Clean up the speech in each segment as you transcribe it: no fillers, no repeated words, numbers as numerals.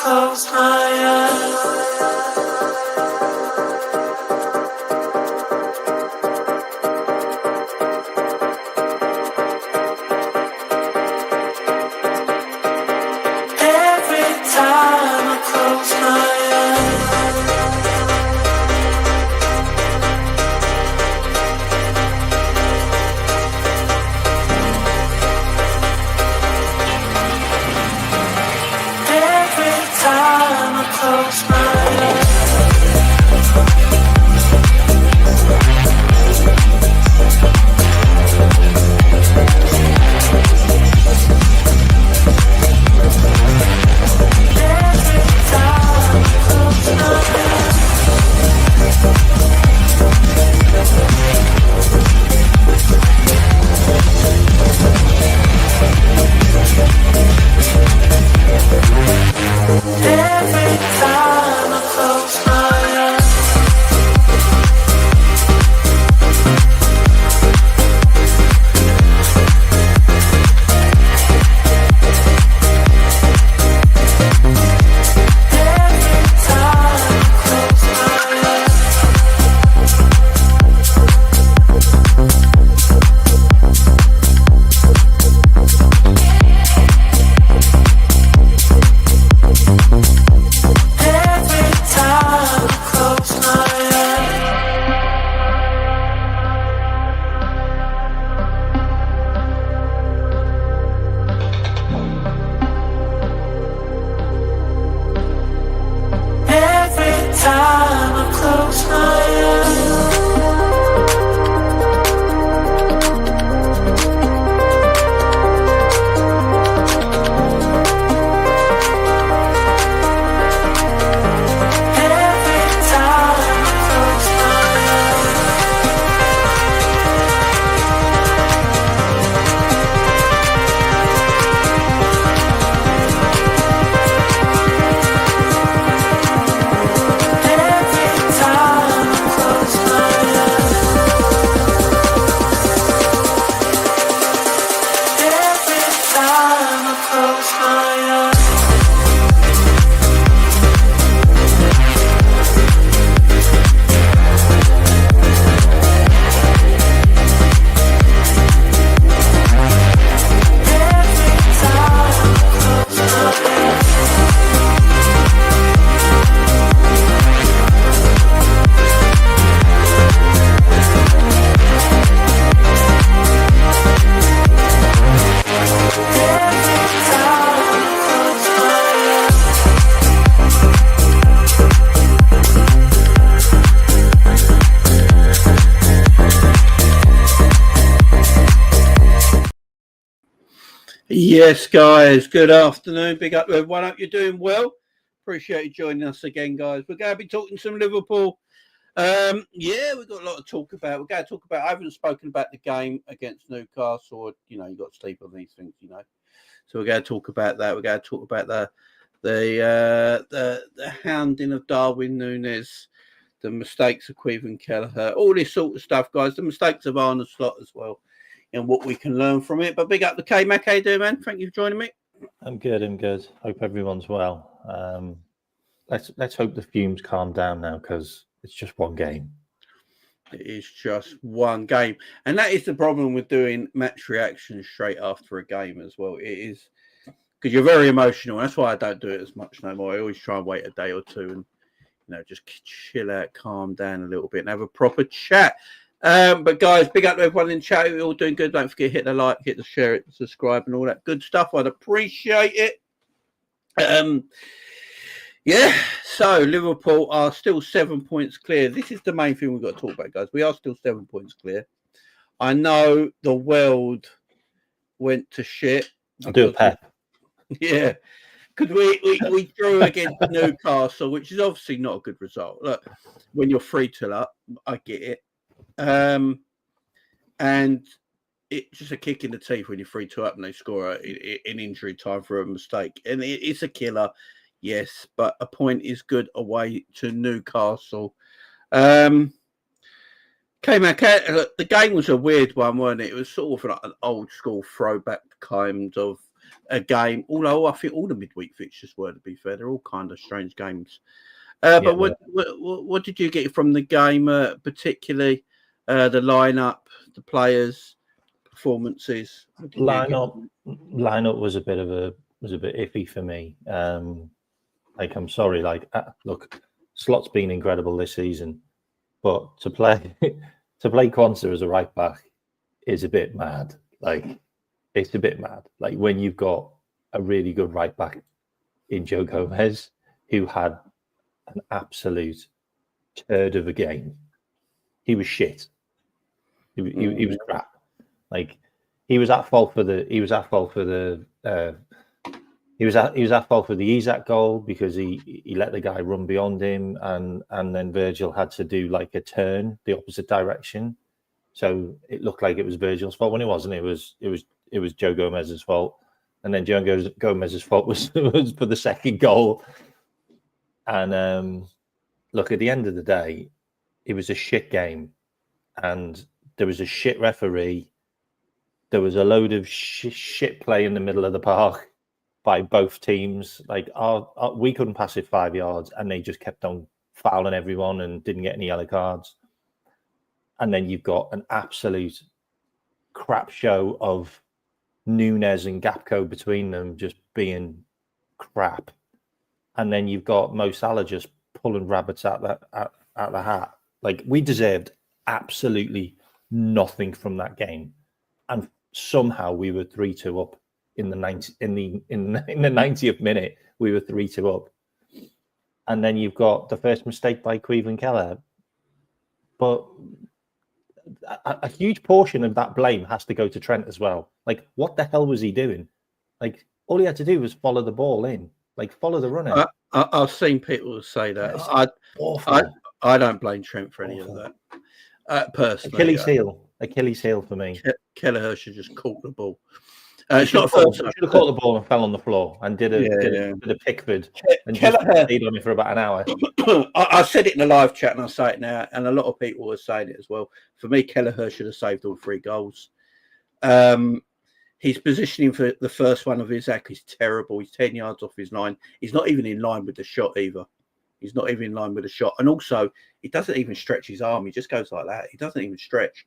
close my eyes. Yes, guys, good afternoon. Big up to everyone. Hope you're doing well. Appreciate you joining us again, guys. We're going to be talking some Liverpool. We've got a lot to talk about. We're going to talk about, I haven't spoken about the game against Newcastle. You've got to sleep on these things, So we're going to talk about that. We're going to talk about the hounding of Darwin, Nunez, the mistakes of Queven Kelleher, all this sort of stuff, guys. The mistakes of Arne Slot as well, and what we can learn from it. But big up the K-Mac. How you doing, man? Thank you for joining me. I'm good. Hope everyone's well. Let's hope the fumes calm down now, because it's just one game. It is just one game. And that is the problem with doing match reactions straight after a game as well. It is because you're very emotional. That's why I don't do it as much no more. I always try and wait a day or two and just chill out, calm down a little bit and have a proper chat. But guys, big up to everyone in chat. We're all doing good. Don't forget, hit the like, hit the share, it, subscribe, and all that good stuff. I'd appreciate it. So Liverpool are still 7 points clear. This is the main thing we've got to talk about, guys. We are still 7 points clear. I know the world went to shit. I'll do a pep. Yeah. Because we drew against Newcastle, which is obviously not a good result. Look, when you're 3-2 up, I get it. And it's just a kick in the teeth when you're 3-2 up and they score in injury time for a mistake. And it's a killer, yes, but a point is good away to Newcastle. The game was a weird one, wasn't it? It was sort of like an old school throwback kind of a game. Although I think all the midweek fixtures were, to be fair, they're all kind of strange games. But what did you get from the game, particularly the lineup, the players, performances? Lineup was a bit iffy for me. I'm sorry. Look, Slot's been incredible this season, but to play Quansah as a right back is a bit mad. It's a bit mad. When you've got a really good right back in Joe Gomez, who had an absolute turd of a game. He was shit. He was crap. He was at fault for the Isak goal because he let the guy run beyond him, and then Virgil had to do a turn the opposite direction. So it looked like it was Virgil's fault when it wasn't. It was Joe Gomez's fault, and then Joe Gomez's fault was for the second goal. And look, at the end of the day, it was a shit game, and there was a shit referee. There was a load of shit play in the middle of the park by both teams. We couldn't pass it 5 yards, and they just kept on fouling everyone and didn't get any yellow cards. And then you've got an absolute crap show of Nunez and Gapco between them just being crap. And then you've got Mo Salah just pulling rabbits out the hat. We deserved absolutely nothing from that game, and somehow we were 3-2 up in the 90th minute. We were 3-2 up, and then you've got the first mistake by Queven Keller. But a huge portion of that blame has to go to Trent as well. What the hell was he doing? All he had to do was follow the ball in. Follow the runner. I've seen people say that. I don't blame Trent for any of that. Personally, Achilles heel for me. Kelleher should just caught the ball. It's not first. Should have caught the ball and fell on the floor and did a Pickford and just stayed on it for about an hour. I said it in the live chat and I say it now, and a lot of people are saying it as well. For me, Kelleher should have saved all 3 goals. His positioning for the first one of Isak is terrible. He's 10 yards off his line. He's not even in line with the shot either. He's not even in line with the shot. And also, he doesn't even stretch his arm. He just goes like that. He doesn't even stretch.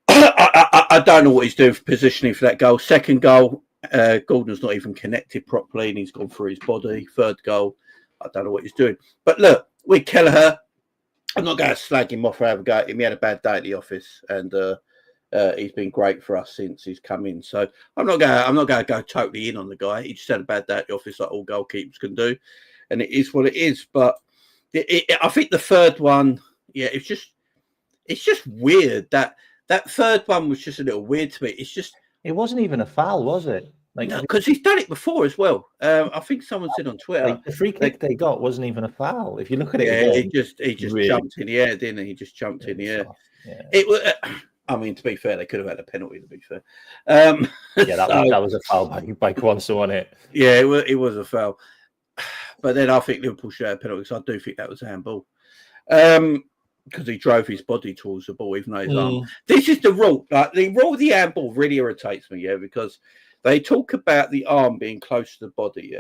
I don't know what he's doing for positioning for that goal. Second goal, Gordon's not even connected properly and he's gone through his body. Third goal, I don't know what he's doing. But look, with Kelleher, I'm not going to slag him off or have a go at him. He had a bad day at the office, and he's been great for us since he's come in. So I'm not going to go totally in on the guy. He just had a bad day at the office, like all goalkeepers can do, and it is what it is. But I think the third one, it's just weird. That third one was just a little weird to me. It wasn't even a foul, was it? No, because he's done it before as well. I think someone said on Twitter the free kick they got wasn't even a foul. If you look at it, again, he just really jumped in the air, didn't he? He just jumped in the air. Yeah. It was. I mean, to be fair, they could have had a penalty. To be fair, that was a foul by Quansah, wasn't it? Yeah, it was a foul. But then I think Liverpool should have a penalty, because I do think that was a handball. Because he drove his body towards the ball, even though his arm. This is the rule. The rule of the handball really irritates me, because they talk about the arm being close to the body,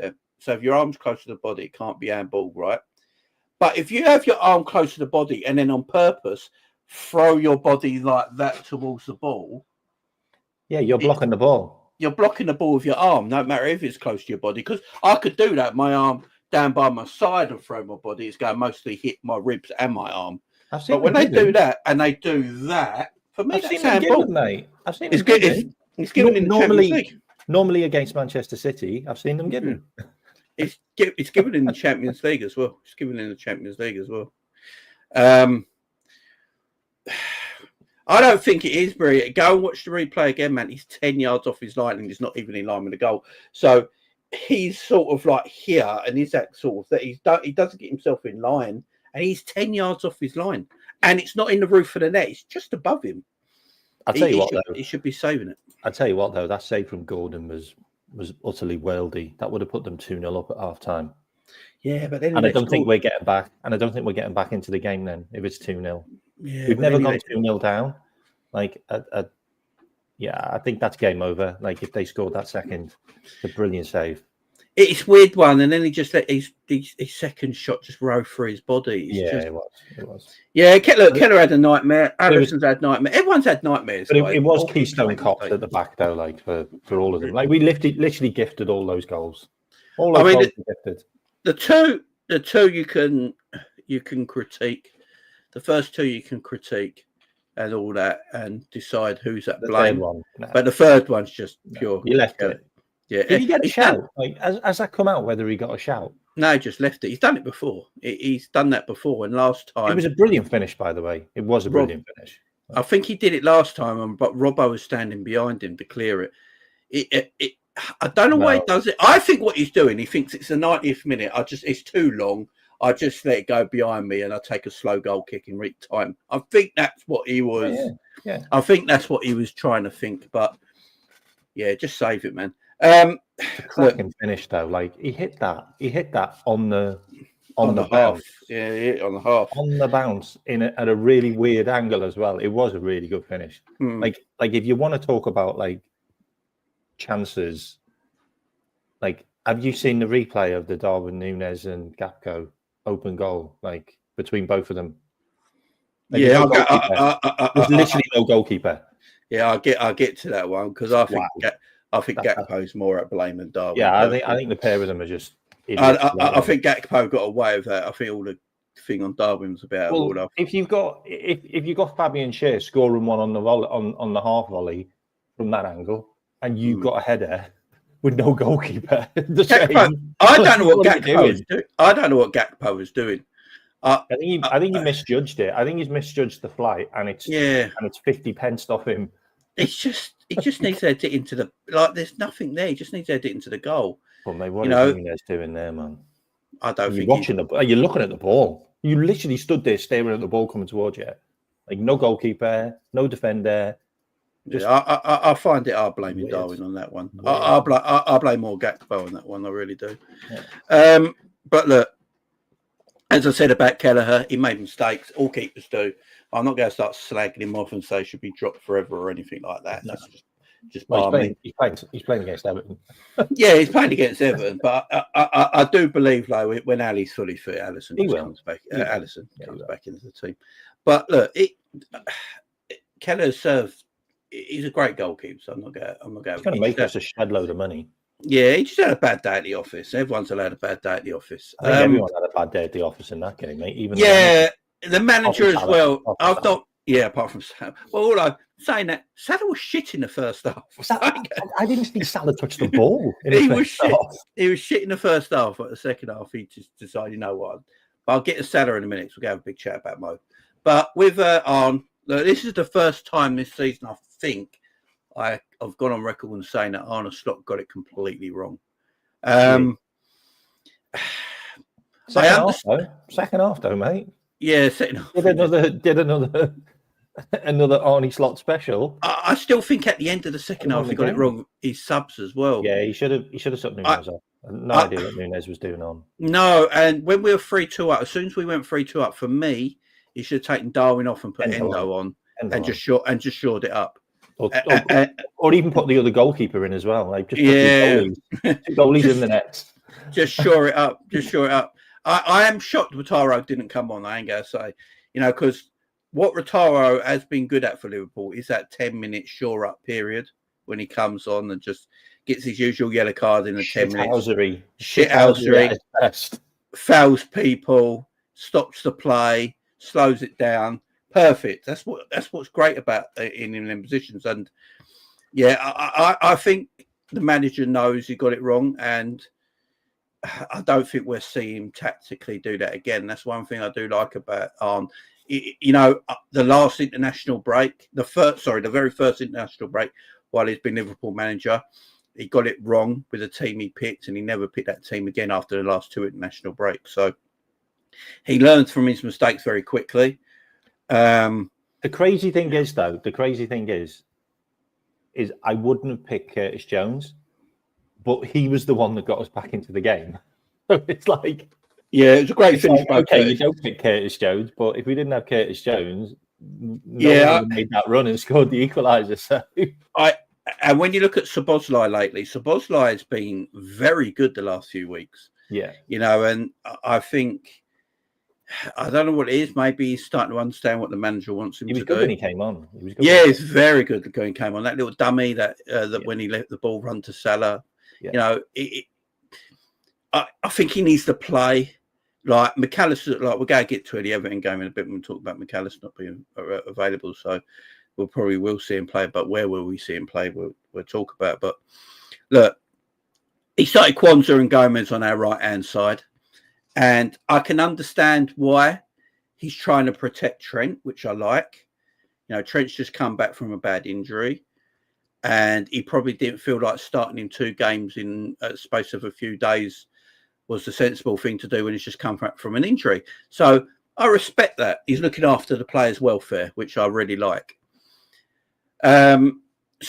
So if your arm's close to the body, it can't be handball, right? But if you have your arm close to the body and then on purpose throw your body like that towards the ball, you're blocking the ball. You're blocking the ball with your arm, no matter if it's close to your body. Because I could do that, my arm down by my side and throw my body. It's going to mostly hit my ribs and my arm. But when they do that and they do that, for me, that's handball, mate. I've seen it's given in the Champions League. Normally against Manchester City, I've seen them given. It's given in the Champions League as well. It's given in the Champions League as well. I don't think it is, Barry. Go and watch the replay again, man. He's 10 yards off his line and he's not even in line with the goal. So he's sort of like here, and he's that sort of that he doesn't get himself in line, and he's 10 yards off his line, and it's not in the roof of the net. It's just above him. I'll tell you what, though. He should be saving it. I'll tell you what, though. That save from Gordon was utterly worldy. That would have put them 2-0 up at half time. Yeah, but then I don't think we're getting back. And I don't think we're getting back into the game then if it's 2-0. Yeah, we've never gone 2-0 down. Yeah, I think that's game over. Like if they scored that second, the brilliant save. It's weird one, and then he just let his second shot just roll through his body. It was. Yeah, Keller had a nightmare. Allison's had nightmare. Everyone's had nightmares. But it was Keystone Cops at the back though, like for all of them. Like we literally gifted all those goals. All those goals were gifted. The two you can critique. The first two you can critique and all that, and decide who's at blame. But the third one's just pure. You left it. Yeah. Did he get a shout? Like, has that come out whether he got a shout? No, he just left it. He's done it before. He's done that before. And last time... It was a brilliant finish, by the way. It was a brilliant finish. I think he did it last time, but Robbo was standing behind him to clear it. I don't know why he does it. I think what he's doing, he thinks it's the 90th minute. It's too long. I just let it go behind me and I take a slow goal kick in reach time. I think that's what he was. Yeah. I think that's what he was trying to think. But yeah, just save it, man. Cracking finish though. Like he hit that on the half. bounce. Yeah, on the half. On the bounce at a really weird angle as well. It was a really good finish. Like if you want to talk about like chances, like have you seen the replay of the Darwin, Nunez and Gakpo open goal, like between both of them? Like, yeah, there's literally no goalkeeper. Yeah, I'll get to that one because I think Gakpo's more at blame than Darwin. Yeah, I think the pair of them are just. I think Gakpo got away with that. I think all the thing on Darwin was about. Well, if you've got Fabian Schär scoring one on the half volley from that angle, and you've got a header with no goalkeeper, I don't know what Gakpo was doing. I don't know what Gakpo was doing. I think he misjudged it. I think he's misjudged the flight, and it's 50 pence off him. He just needs to edit into the There's nothing there. He just needs to edit into the goal. Well, mate, what is Nunez doing there, man? I don't think you're looking at the ball. You literally stood there staring at the ball coming towards you. Like no goalkeeper, no defender. I find it hard blaming Darwin on that one. I blame more Gakpo on that one. I really do. Yeah. But look, as I said about Kelleher, he made mistakes. All keepers do. I'm not going to start slagging him off and say he should be dropped forever or anything like that. No. Just he's playing against Everton. Yeah, he's playing against Everton, but I do believe though when Ali's fully fit, Alisson comes back. Alisson comes back into the team. But look, Keller served. He's a great goalkeeper. So I'm not going. He's going to make us a shed load of money. Yeah, he just had a bad day at the office. Everyone's allowed a bad day at the office. I think everyone had a bad day at the office in that game, mate. Even the manager as well. I've not. Yeah, apart from Salah. Well, all I'm saying that Salah was shit in the first half. I didn't think Salah touched the ball. He was shit in the first half. But the second half, he just decided, you know what? I'll get to Salah in a minute. So we'll have a big chat about Mo. But with Arne, this is the first time this season I think I've gone on record and saying that Arne Slot got it completely wrong. Second half, though, mate. Yeah, second half. Did another Arnie Slot special. I still think at the end of the second half he got it wrong. His subs as well. Yeah, he should have sucked Nunez off. No idea what Nunez was doing on. No, and when we were 3-2 up, as soon as we went 3-2 up, for me, he should have taken Darwin off and put Endo on and just shored it up. Or even put the other goalkeeper in as well. Like just put two goalies in the nets. Just shore it up. I am shocked Rotaro didn't come on, I ain't going to say. Because what Rotaro has been good at for Liverpool is that 10-minute shore-up period when he comes on and just gets his usual yellow card in the 10 minutes. Shithousery. Fouls people, stops the play, slows it down. Perfect. That's what's great about in them positions. And, yeah, I think the manager knows he got it wrong, and I don't think we'll see him tactically do that again. That's one thing I do like about Arne. The last international break, the very first international break while he's been Liverpool manager, he got it wrong with the team he picked, and he never picked that team again after the last two international breaks. So he learns from his mistakes very quickly. The crazy thing is I wouldn't have picked Curtis Jones, but he was the one that got us back into the game. So it's like... Yeah, it was a great finish. Okay, you don't pick Curtis Jones, but if we didn't have Curtis Jones, No one made that run and scored the equaliser. So and when you look at Szoboszlai lately, Szoboszlai has been very good the last few weeks. Yeah, and I think I don't know what it is. Maybe he's starting to understand what the manager wants him to do. He was good when he came on. He's very good when he came on. That little dummy that when he let the ball run to Salah. Yeah. I think he needs to play. Like McAllister, we're going to get to the Everton game in a bit when we talk about McAllister not being available. So we'll probably see him play. But where will we see him play? We'll talk about. But look, he started Kwanzaa and Gomez on our right-hand side. And I can understand why he's trying to protect Trent, which I like. Trent's just come back from a bad injury. And he probably didn't feel like starting in 2 games in a space of a few days was the sensible thing to do when he's just come back from an injury. So I respect that. He's looking after the players' welfare, which I really like. So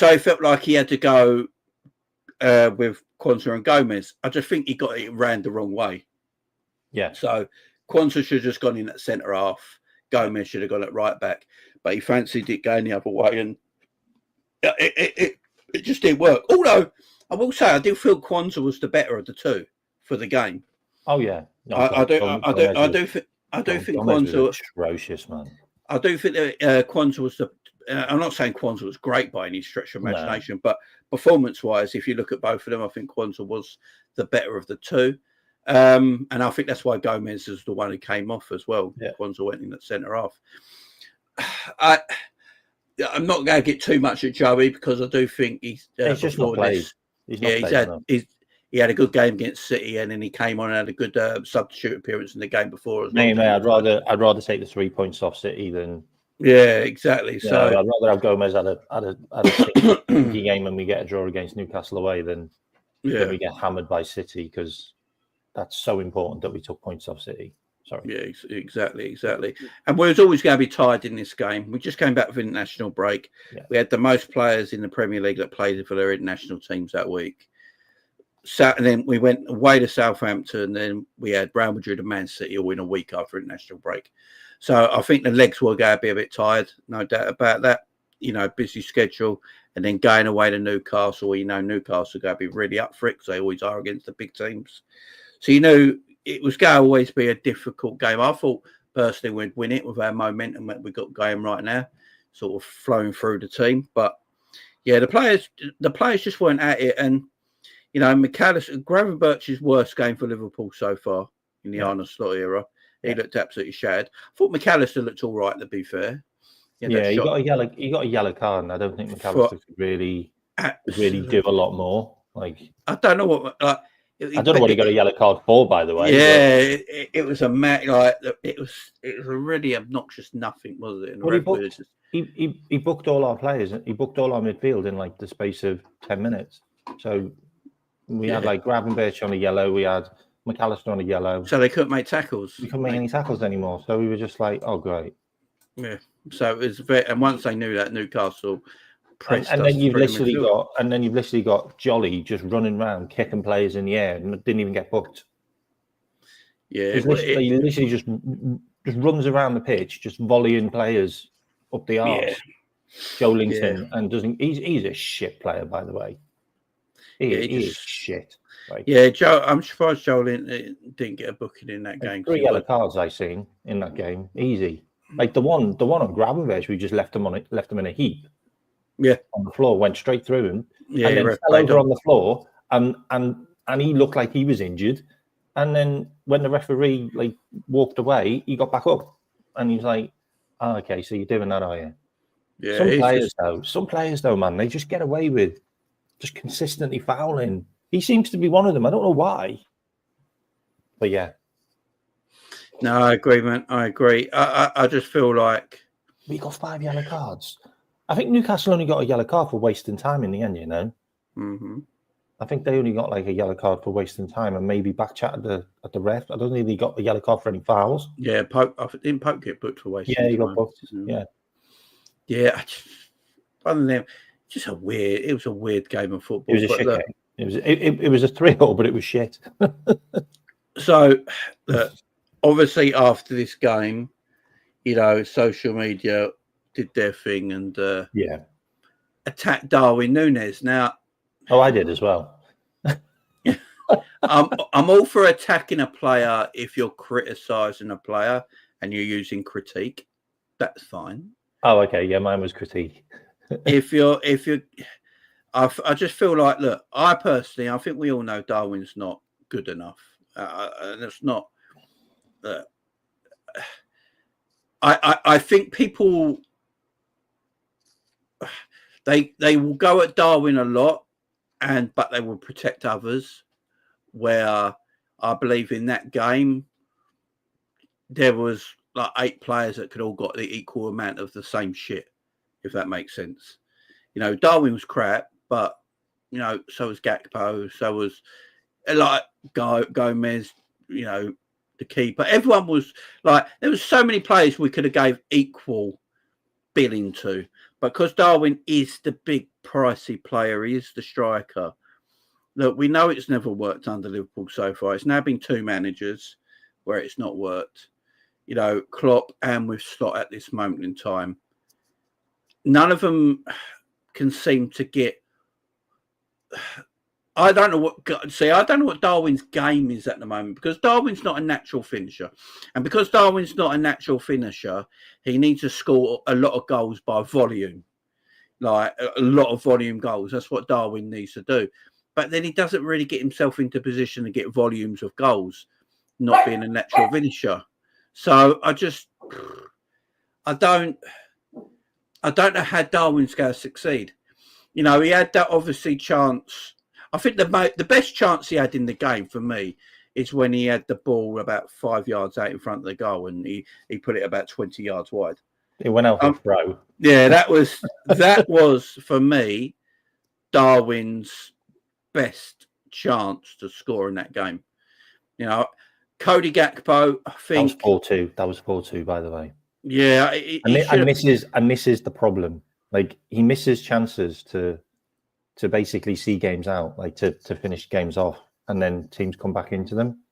he felt like he had to go with Kwanzaa and Gomez. I just think he got it ran the wrong way. Yeah. So Kwanzaa should have just gone in at centre half. Gomez should have gone at right back. But he fancied it going the other way. And it just didn't work. Although, I will say, I do feel Kwanzaa was the better of the two for the game. Oh, yeah. No, I do think Kwanzaa was atrocious, man. I do think that Kwanzaa was the... I'm not saying Kwanzaa was great by any stretch of imagination, but performance-wise, if you look at both of them, I think Kwanzaa was the better of the two. And I think that's why Gomez is the one who came off as well. Yeah. Kwanzaa went in at centre half. I'm not going to get too much at Joey because I do think he's just not played. He had a good game against City, and then he came on and had a good substitute appearance in the game before as well. Mate, I'd rather take the 3 points off City than. Yeah, exactly. So I'd rather have Gomez at a game when we get a draw against Newcastle away than we get hammered by City, because that's so important that we took points off City. Sorry. Yeah, exactly. And we was always going to be tied in this game. We just came back from international break. Yeah. We had the most players in the Premier League that played for their international teams that week. And then we went away to Southampton. Then we had Real Madrid and Man City all in a week after international break. So I think the legs were going to be a bit tired, no doubt about that. Busy schedule. And then going away to Newcastle, Newcastle are going to be really up for it because they always are against the big teams. So, it was going to always be a difficult game. I thought personally we'd win it with our momentum that we got going right now, sort of flowing through the team. But yeah, the players just weren't at it. And McAllister, Gravenberch's worst game for Liverpool so far in the Arne Slot era. He looked absolutely shattered. I thought McAllister looked all right, to be fair. He got a yellow card, and I don't think McAllister could really do a lot more. I don't know what. I don't know what he got a yellow card for, by the way. Yeah, it was a it was a really obnoxious nothing, was it? Well, he booked all our players. He booked all our midfield in the space of 10 minutes. So we had Gravenberch on a yellow. We had McAllister on a yellow. So they couldn't make tackles. We couldn't make any tackles anymore. So we were just like, oh, great. Yeah. So it was and once they knew that, Newcastle pressed and then you've literally got Jolly just running around kicking players in the air and didn't even get booked. Yeah, he literally just runs around the pitch, just volleying players up the arse. Yeah. Joe Linton and doesn't. He's a shit player, by the way. He is shit. Joe. I'm surprised Joe Linton didn't get a booking in that game. 3 yellow cards I seen in that game, easy. The one on Gravenberch, we just left him in a heap. Yeah, on the floor, went straight through him, and then fell over on the floor, and he looked like he was injured. And then when the referee walked away, he got back up, and he was like, "Oh, okay, so you're doing that, are you?" Yeah. Some players though, man, they just get away with just consistently fouling. He seems to be one of them. I don't know why, but yeah. No, I agree, man. I agree. I just feel like we got 5 yellow cards. I think Newcastle only got a yellow card for wasting time in the end, Mm-hmm. I think they only got a yellow card for wasting time and maybe back chat at the ref. I don't think they got a yellow card for any fouls. Yeah, didn't Pope get booked for wasting time? Yeah, he got booked. Yeah. Yeah. Other than them, it was a weird game of football. It was a shit game. It was a 3-0, but it was shit. So, obviously, after this game, social media did their thing and Yeah. attacked Darwin Nunez. Now, Oh, I did as well. I'm all for attacking a player if you're criticising a player and you're using critique. That's fine. Oh, okay. Yeah, mine was critique. if you're, I just feel like, look, I think we all know Darwin's not good enough. And it's not. I think people they will go at Darwin a lot, but they will protect others. Where I believe in that game, there was like 8 players that could all got the equal amount of the same shit, if that makes sense. You know, Darwin was crap, but you know, so was Gakpo, so was like Gomez, you know, the keeper. Everyone was like, there was so many players we could have gave equal billing to, but because Darwin is the big pricey player, he is the striker. Look, we know it's never worked under Liverpool so far. It's now been 2 managers where it's not worked. You know, Klopp and with Slot at this moment in time. None of them can seem to get. I don't know what Darwin's game is at the moment, because Darwin's not a natural finisher. And because Darwin's not a natural finisher, he needs to score a lot of goals by volume. Like a lot of volume goals. That's what Darwin needs to do. But then he doesn't really get himself into position to get volumes of goals, not being a natural finisher. So I don't know how Darwin's going to succeed. You know, he had that obviously chance. I think the best chance he had in the game for me is when he had the ball about 5 yards out in front of the goal and he put it about 20 yards wide. It went out for a throw. Yeah, that was for me Darwin's best chance to score in that game. You know, Cody Gakpo, I think that was 4-2. That was 4-2, by the way. Yeah, and this is the problem. Like, he misses chances to basically see games out, like to finish games off, and then teams come back into them.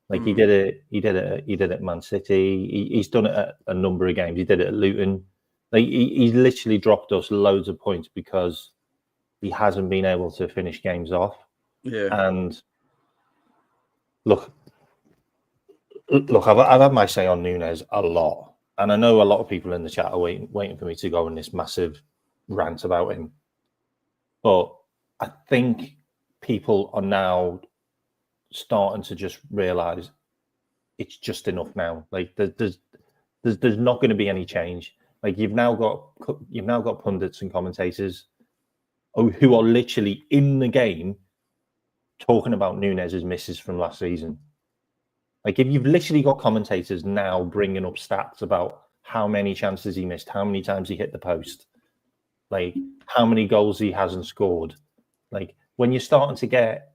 Like he did it at Man City. He's done it at a number of games. He did it at Luton. Like he literally dropped us loads of points because he hasn't been able to finish games off. Yeah. And look, I've had my say on Nunez a lot, and I know a lot of people in the chat are waiting for me to go on this massive rant about him. But I think people are now starting to just realise it's just enough now. Like there's not going to be any change. Like you've now got pundits and commentators who are literally in the game talking about Nunez's misses from last season. Like if you've literally got commentators now bringing up stats about how many chances he missed, how many times he hit the post, like how many goals he hasn't scored. Like when you're starting to get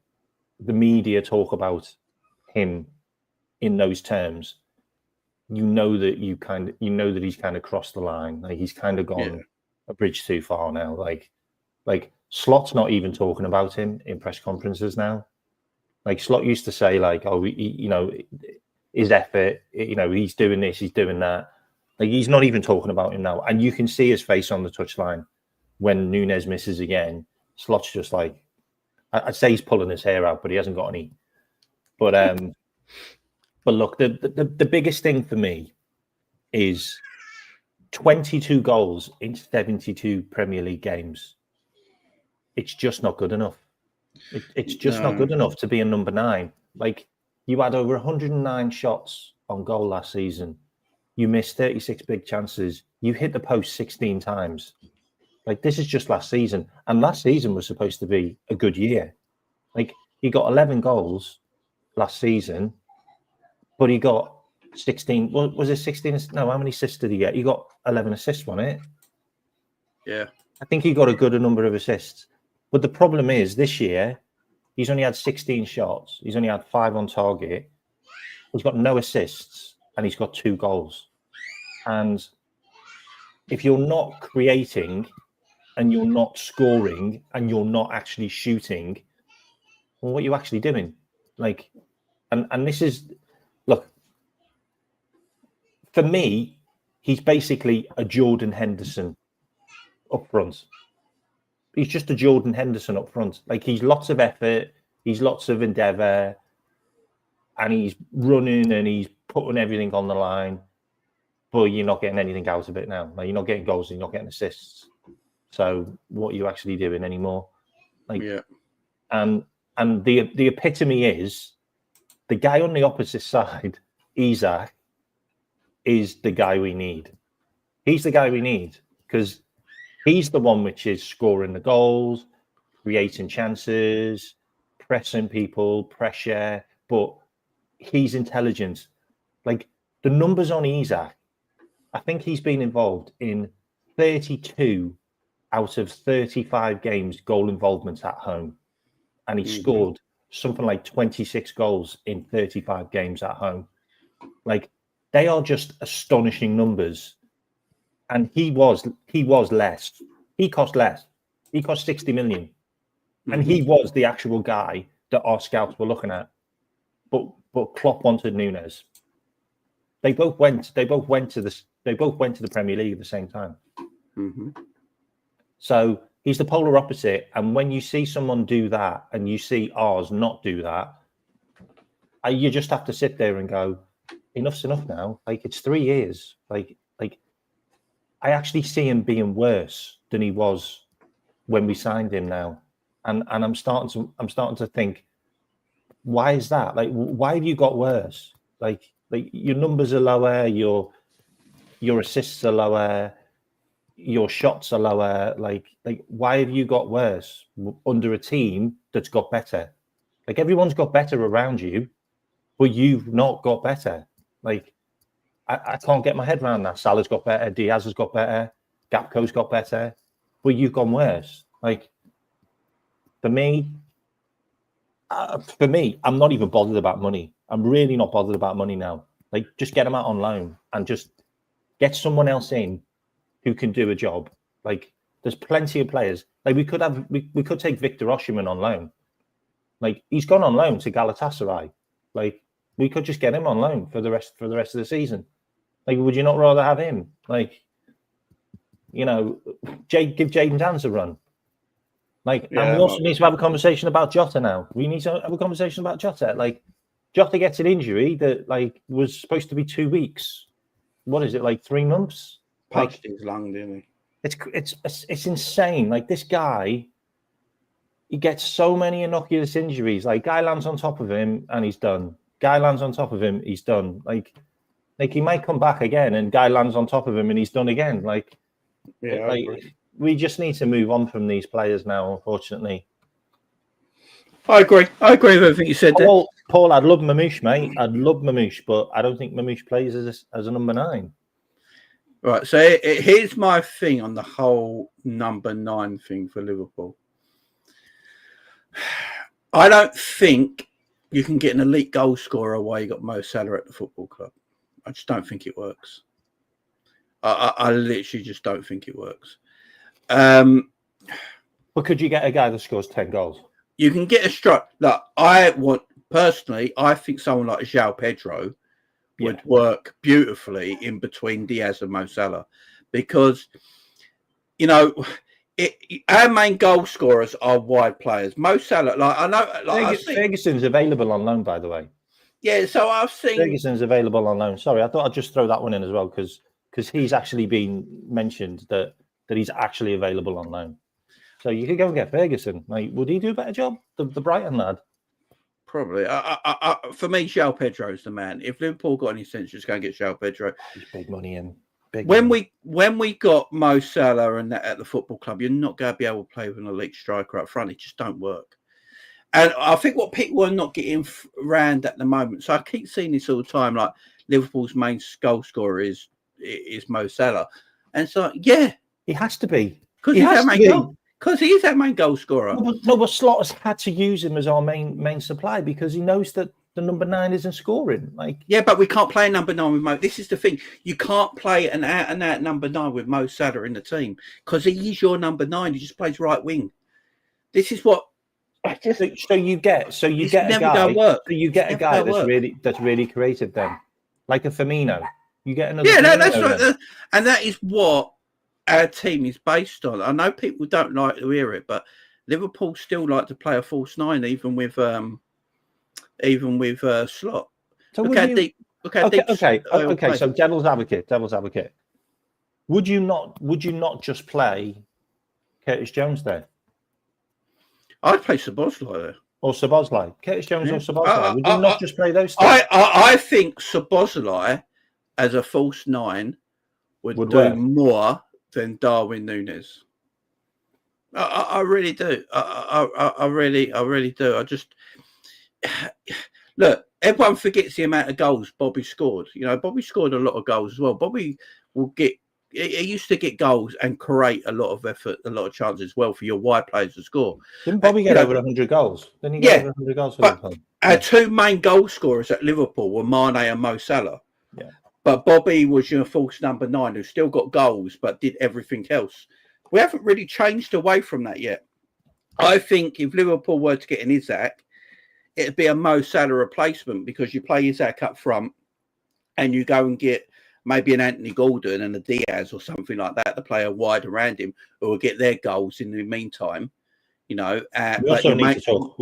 the media talk about him in those terms, you know that he's kind of crossed the line. Like he's kind of gone a bridge too far now. Like Slot's not even talking about him in press conferences now. Like Slot used to say, like, oh, his effort, he's doing this, he's doing that. Like he's not even talking about him now, and you can see his face on the touchline when Nunez misses again. Slot's just like, I'd say he's pulling his hair out, but he hasn't got any. But look, the biggest thing for me is 22 goals in 72 Premier League games. It's just not good enough. It's just not good enough to be a number 9. Like you had over 109 shots on goal last season. You missed 36 big chances. You hit the post 16 times. Like this is just last season, and last season was supposed to be a good year. Like he got 11 goals last season, but he got 16. Was it 16? No, how many assists did he get? He got 11 assists, wasn't it? Yeah, I think he got a good number of assists. But the problem is this year, he's only had 16 shots. He's only had 5 on target. He's got no assists, and he's got 2 goals. And if you're not creating, and you're not scoring, and you're not actually shooting, well, what are you actually doing? Like, and this is, look, for me, he's basically a Jordan Henderson up front. He's just a Jordan Henderson up front. Like, he's lots of effort, he's lots of endeavour, and he's running and he's putting everything on the line, but you're not getting anything out of it now. Like, you're not getting goals, you're not getting assists. So what are you actually doing anymore? Like, yeah. And the epitome is the guy on the opposite side, Isak, is the guy we need. He's the guy we need because he's the one which is scoring the goals, creating chances, pressing people, pressure, but he's intelligent. Like, the numbers on Isak, I think he's been involved in 32 out of 35 games goal involvement at home. And he scored something like 26 goals in 35 games at home. Like, they are just astonishing numbers. And he was less. He cost less. He cost 60 million. And he was the actual guy that our scouts were looking at. But Klopp wanted Nunez. They both went to the Premier League at the same time. So he's the polar opposite. And when you see someone do that and you see ours not do that, you just have to sit there and go, enough's enough now. Like, it's 3 years. Like I actually see him being worse than he was when we signed him now. And I'm starting to think, why is that? Like, why have you got worse? Like your numbers are lower, your assists are lower, your shots are lower. Like why have you got worse under a team that's got better? Like, everyone's got better around you, but you've not got better. Like, I can't get my head around that. Salah's got better, Diaz has got better, Gakpo's got better, but you've gone worse. Like, for me, I'm not even bothered about money. I'm really not bothered about money now. Like, just get them out on loan and just get someone else in who can do a job. Like, there's plenty of players. Like, we could take Victor Osimhen on loan. Like, he's gone on loan to Galatasaray. Like, we could just get him on loan for the rest of the season. Like, would you not rather have him? Like, you know, give Jadon Danns a run. Like, and we also need to have a conversation about Jota now. We need to have a conversation about Jota. Like, Jota gets an injury that, like, was supposed to be 2 weeks. What is it, like 3 months? Punched his lung, didn't he? It's insane. Like, this guy, he gets so many innocuous injuries. Like, guy lands on top of him and he's done. Guy lands on top of him, he's done. Like he might come back again and guy lands on top of him and he's done again. Like, yeah, we just need to move on from these players now, unfortunately. I agree with everything you said there. Paul, I'd love Mamouche, mate. I'd love Mamouche, but I don't think Mamouche plays as a number 9. Right, so here's my thing on the whole number 9 thing for Liverpool. I don't think you can get an elite goal scorer while you got Mo Salah at the football club. I just don't think it works. I literally just don't think it works. But could you get a guy that scores 10 goals? You can get a strike. Like, I think someone like João Pedro would work beautifully in between Diaz and Mo Salah, because, you know, our main goal scorers are wide players. Mo Salah, like, I know, like, Ferguson's available on loan, by the way. Yeah, so I've seen Ferguson's available on loan. Sorry, I thought I'd just throw that one in as well, because he's actually been mentioned that he's actually available on loan. So you could go and get Ferguson. Like, would he do a better job? The Brighton lad? Probably. For me, João Pedro's the man. If Liverpool got any sense, just go and get João Pedro. He's big money in. When we got Mo Salah and that at the football club, you're not going to be able to play with an elite striker up front. It just don't work. And I think what people are not getting around at the moment. So I keep seeing this all the time. Like, Liverpool's main goal scorer is Mo Salah, and so yeah, he has to be because he is our main goal scorer. No, but Slotter's had to use him as our main supply because he knows that the number 9 isn't scoring. Like, yeah, but we can't play number 9 with Mo. This is the thing: you can't play an out number 9 with Mo Salah in the team because he is your number 9. He just plays right wing. This is what. So you get a guy. So you get a guy that's really creative then, like a Firmino. You get another. Yeah, that's Firmino right. And that is what our team is based on. I know people don't like to hear it, but Liverpool still like to play a false nine, even with Slot. So Look would how you? deep. Look how deep. Okay. So devil's advocate. Would you not just play Curtis Jones there? I'd play Szoboszlai there. Or Szoboszlai? Curtis Jones or Yeah. Szoboszlai? Would you not just play those two? I think Szoboszlai as a false nine would do work more than Darwin Nunez. I really do. I really do. I just look. Everyone forgets the amount of goals Bobby scored. You know, Bobby scored a lot of goals as well. Bobby will get. He used to get goals and create a lot of effort, a lot of chances as well for your wide players to score. Didn't Bobby get over 100 goals? Didn't he get over 100 goals for Liverpool? Our two main goal scorers at Liverpool were Mane and Mo Salah. Yeah. But Bobby was your false number 9 who still got goals but did everything else. We haven't really changed away from that yet. I think if Liverpool were to get an Isak, it'd be a Mo Salah replacement because you play Isak up front and you go and get maybe an Anthony Gordon and a Diaz or something like that, the player wide around him who will get their goals in the meantime. You know, we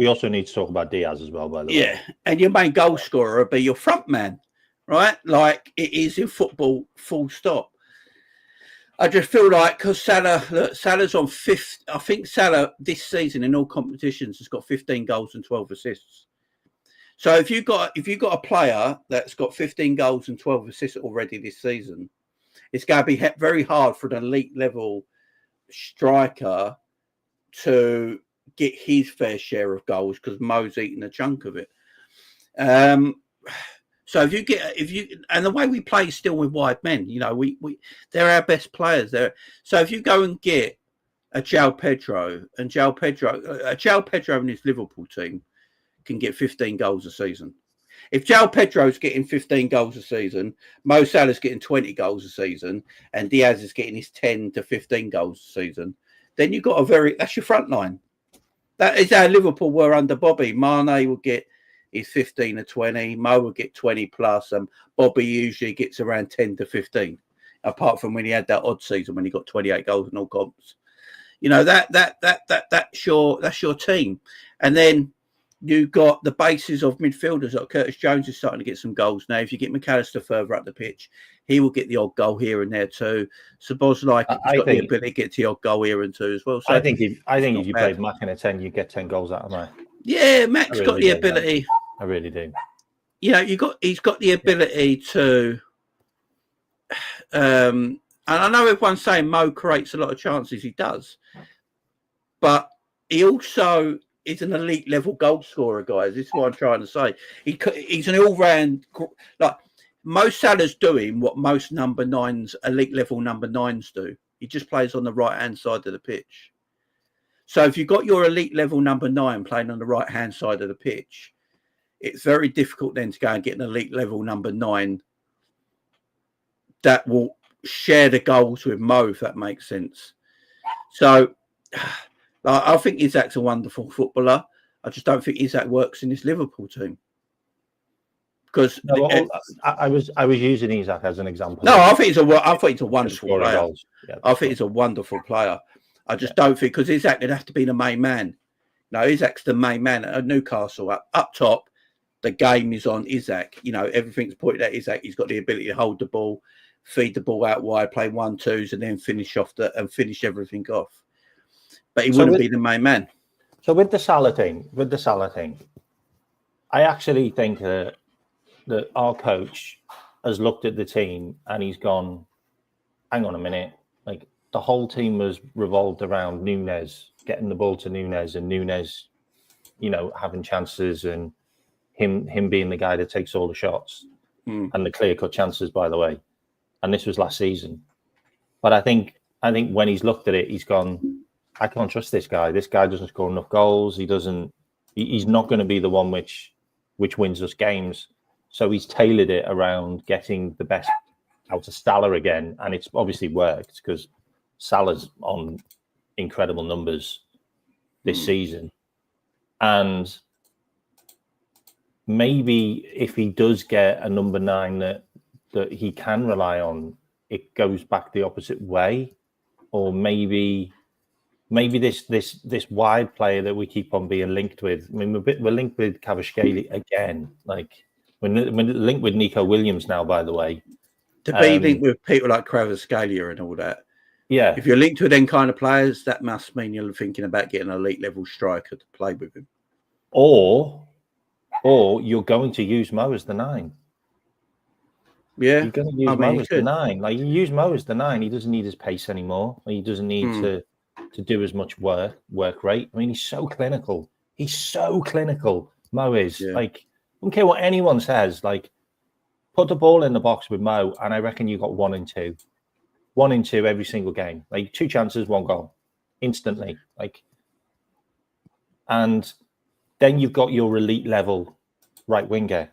also need to talk about Diaz as well, by the way. Yeah, and your main goal scorer will be your front man, right? Like it is in football, full stop. I just feel like because Salah's on 5th. I think Salah this season in all competitions has got 15 goals and 12 assists. So if you've got a player that's got 15 goals and 12 assists already this season, it's going to be very hard for an elite level striker to get his fair share of goals because Mo's eating a chunk of it. So and the way we play is still with wide men, you know, they're our best players there. So if you go and get a João Pedro and João Pedro in his Liverpool team can get 15 goals a season. If João Pedro's getting 15 goals a season, Mo Salah's getting 20 goals a season, and Diaz is getting his 10 to 15 goals a season, then you've got that's your front line. That is how Liverpool were under Bobby. Mane will get his 15 to 20, Mo will get 20 plus, and Bobby usually gets around 10 to 15, apart from when he had that odd season when he got 28 goals in all comps. You know, that's your team. And then you've got the bases of midfielders. Like Curtis Jones is starting to get some goals now. If you get McAllister further up the pitch, he will get the odd goal here and there too. Szoboszlai has got the ability to get the odd goal here and two as well. So I think if you played Mac in a 10, you get 10 goals out of Mac. Yeah, Mac's got the ability. I really do. You know, he's got the ability to. And I know everyone's saying Mo creates a lot of chances. He does, but he also is an elite level goal scorer, guys. This is what I'm trying to say. He's an all-round, like Mo Salah's doing what most elite level number 9s do. He just plays on the right-hand side of the pitch. So if you've got your elite level number 9 playing on the right-hand side of the pitch, it's very difficult then to go and get an elite level number 9 that will share the goals with Mo, if that makes sense. So I think Isak's a wonderful footballer. I just don't think Isak works in this Liverpool team. Because I was using Isak as an example. No, I think he's a wonderful player. Yeah, I think he's a wonderful player. I just don't think because Isak would have to be the main man. No, Isak's the main man at Newcastle. Up top, the game is on Isak. You know, everything's pointed at Isak. He's got the ability to hold the ball, feed the ball out wide, play 1-2s, and then finish everything off. But he wouldn't be the main man. So with the Salah thing, I actually think that our coach has looked at the team and he's gone, hang on a minute, like the whole team was revolved around Nunez, getting the ball to Nunez, and Nunez, you know, having chances, and him being the guy that takes all the shots and the clear-cut chances, by the way. And this was last season. But I think when he's looked at it, he's gone, I can't trust this guy. This guy doesn't score enough goals. He's not going to be the one which wins us games. So he's tailored it around getting the best out of Salah again. And it's obviously worked because Salah's on incredible numbers this season. And maybe if he does get a number 9 that that he can rely on, it goes back the opposite way, or maybe this wide player that we keep on being linked with. I mean, we're linked with Kvaratskhelia again. Like we're linked with Nico Williams now. By the way, to be linked with people like Kvaratskhelia and all that. Yeah, if you're linked with them kind of players, that must mean you're thinking about getting an elite level striker to play with him, or you're going to use Mo as the 9. Yeah, you're going to use Mo as the 9. Like, you use Mo as the 9, he doesn't need his pace anymore. He doesn't need to do as much work rate. I mean, he's so clinical. Mo is like, I don't care what anyone says. Like, put the ball in the box with Mo, and I reckon you got 1 in 2. 1 in 2 every single game. Like 2 chances, 1 goal, instantly. Like, and then you've got your elite level right winger,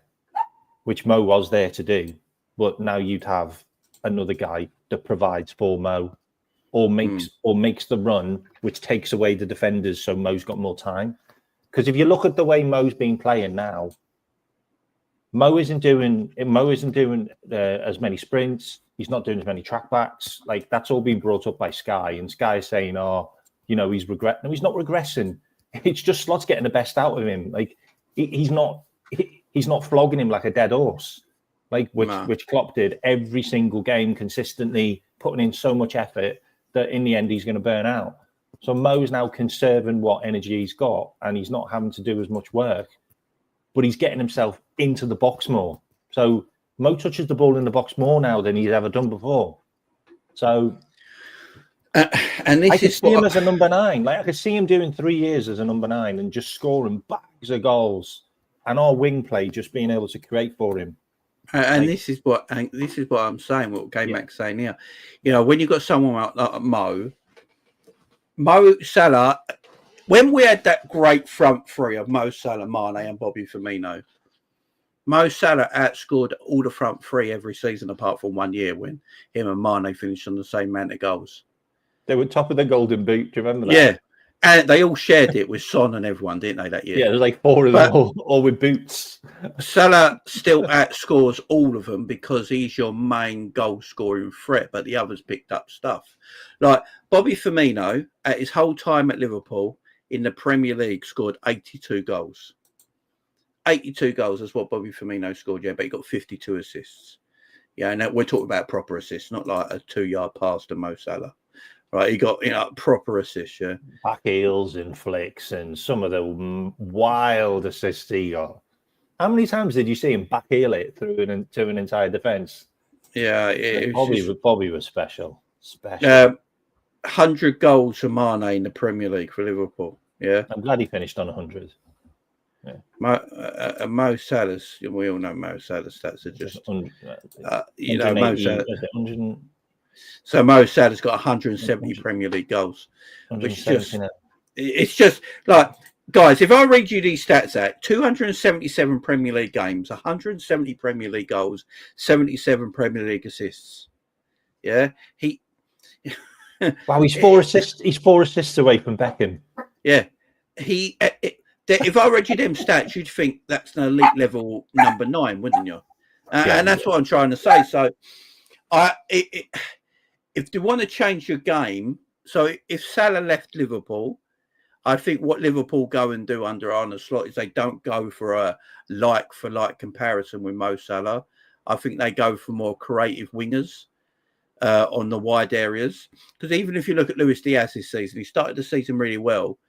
which Mo was there to do. But now you'd have another guy that provides for Mo, or makes the run, which takes away the defenders, so Mo's got more time. Because if you look at the way Mo's been playing now, Mo isn't doing as many sprints. He's not doing as many trackbacks. Like, that's all been brought up by Sky, and Sky is saying, "Oh, he's regret." No, he's not regressing. It's just Slot's getting the best out of him. Like, he's not flogging him like a dead horse, like which Klopp did every single game consistently, putting in so much effort that in the end he's going to burn out. So Mo's now conserving what energy he's got, and he's not having to do as much work, but he's getting himself into the box more. So Mo touches the ball in the box more now than he's ever done before. So, and I could see him as a number 9. Like, I could see him doing 3 years as a number 9 and just scoring bags of goals, and our wing play just being able to create for him. And this is what I'm saying. What K-Mac's saying here, when you've got someone like Mo Salah, when we had that great front three of Mo Salah, Mane, and Bobby Firmino, Mo Salah outscored all the front three every season apart from 1 year when him and Mane finished on the same amount of goals. They were top of the Golden Boot. Do you remember that? Yeah. And they all shared it with Son and everyone, didn't they, that year? Yeah, there was like 4 of them all with boots. Salah still outscores all of them because he's your main goal-scoring threat, but the others picked up stuff. Like Bobby Firmino, at his whole time at Liverpool in the Premier League, scored 82 goals. 82 goals is what Bobby Firmino scored, but he got 52 assists. Yeah, and we're talking about proper assists, not like a 2-yard pass to Mo Salah. Right, he got proper assists, yeah. Back heels and flicks and some of the wild assists he got. How many times did you see him back heel it through to an entire defence? Yeah, Bobby was special. 100 goals for Mane in the Premier League for Liverpool. Yeah, I'm glad he finished on 100. Yeah. Mo Salah's, we all know Mo Salah's stats are just, Mo Salah. So Mo Salah's got 170 Premier League goals, which it's just like, guys, if I read you these stats out, 277 Premier League games, 170 Premier League goals, 77 Premier League assists. Yeah, wow, he's 4 assists. He's 4 assists away from Beckham. Yeah, if I read you them stats, you'd think that's an elite level number 9, wouldn't you? And that's what I'm trying to say. So, if they want to change your game, so if Salah left Liverpool, I think what Liverpool go and do under Arne Slot is they don't go for a like-for-like comparison with Mo Salah. I think they go for more creative wingers on the wide areas. Because even if you look at Luis Diaz this season, he started the season really well.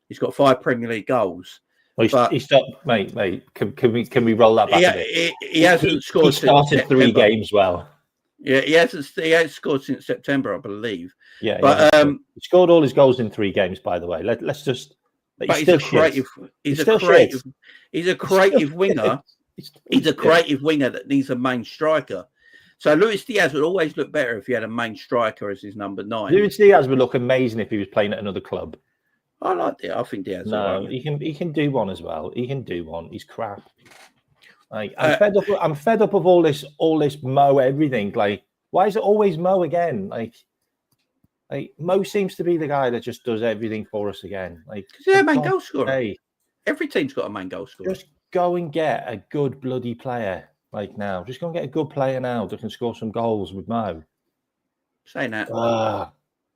He's got 5 Premier League goals. Well, he started, mate. Can we roll that back a bit? He hasn't scored. He started 3 games well. Yeah, he hasn't scored since September, I believe. Yeah, but he scored all his goals in 3 games. By the way, let's just. But he's a creative. He's a creative winger. He's a creative winger that needs a main striker. So Luis Diaz would always look better if he had a main striker as his number 9. Luis Diaz would look amazing if he was playing at another club. I like it. I think Diaz. No, he can do one as well. He can do one. He's crap. Like, I'm fed up of all this Mo everything. Like, why is it always Mo again? Like Mo seems to be the guy that just does everything for us again. Like, because he's a main goal scorer. Every team's got a main goal scorer. Just go and get a good bloody player Like now, just go and get a good player now that can score some goals with Mo. Saying that,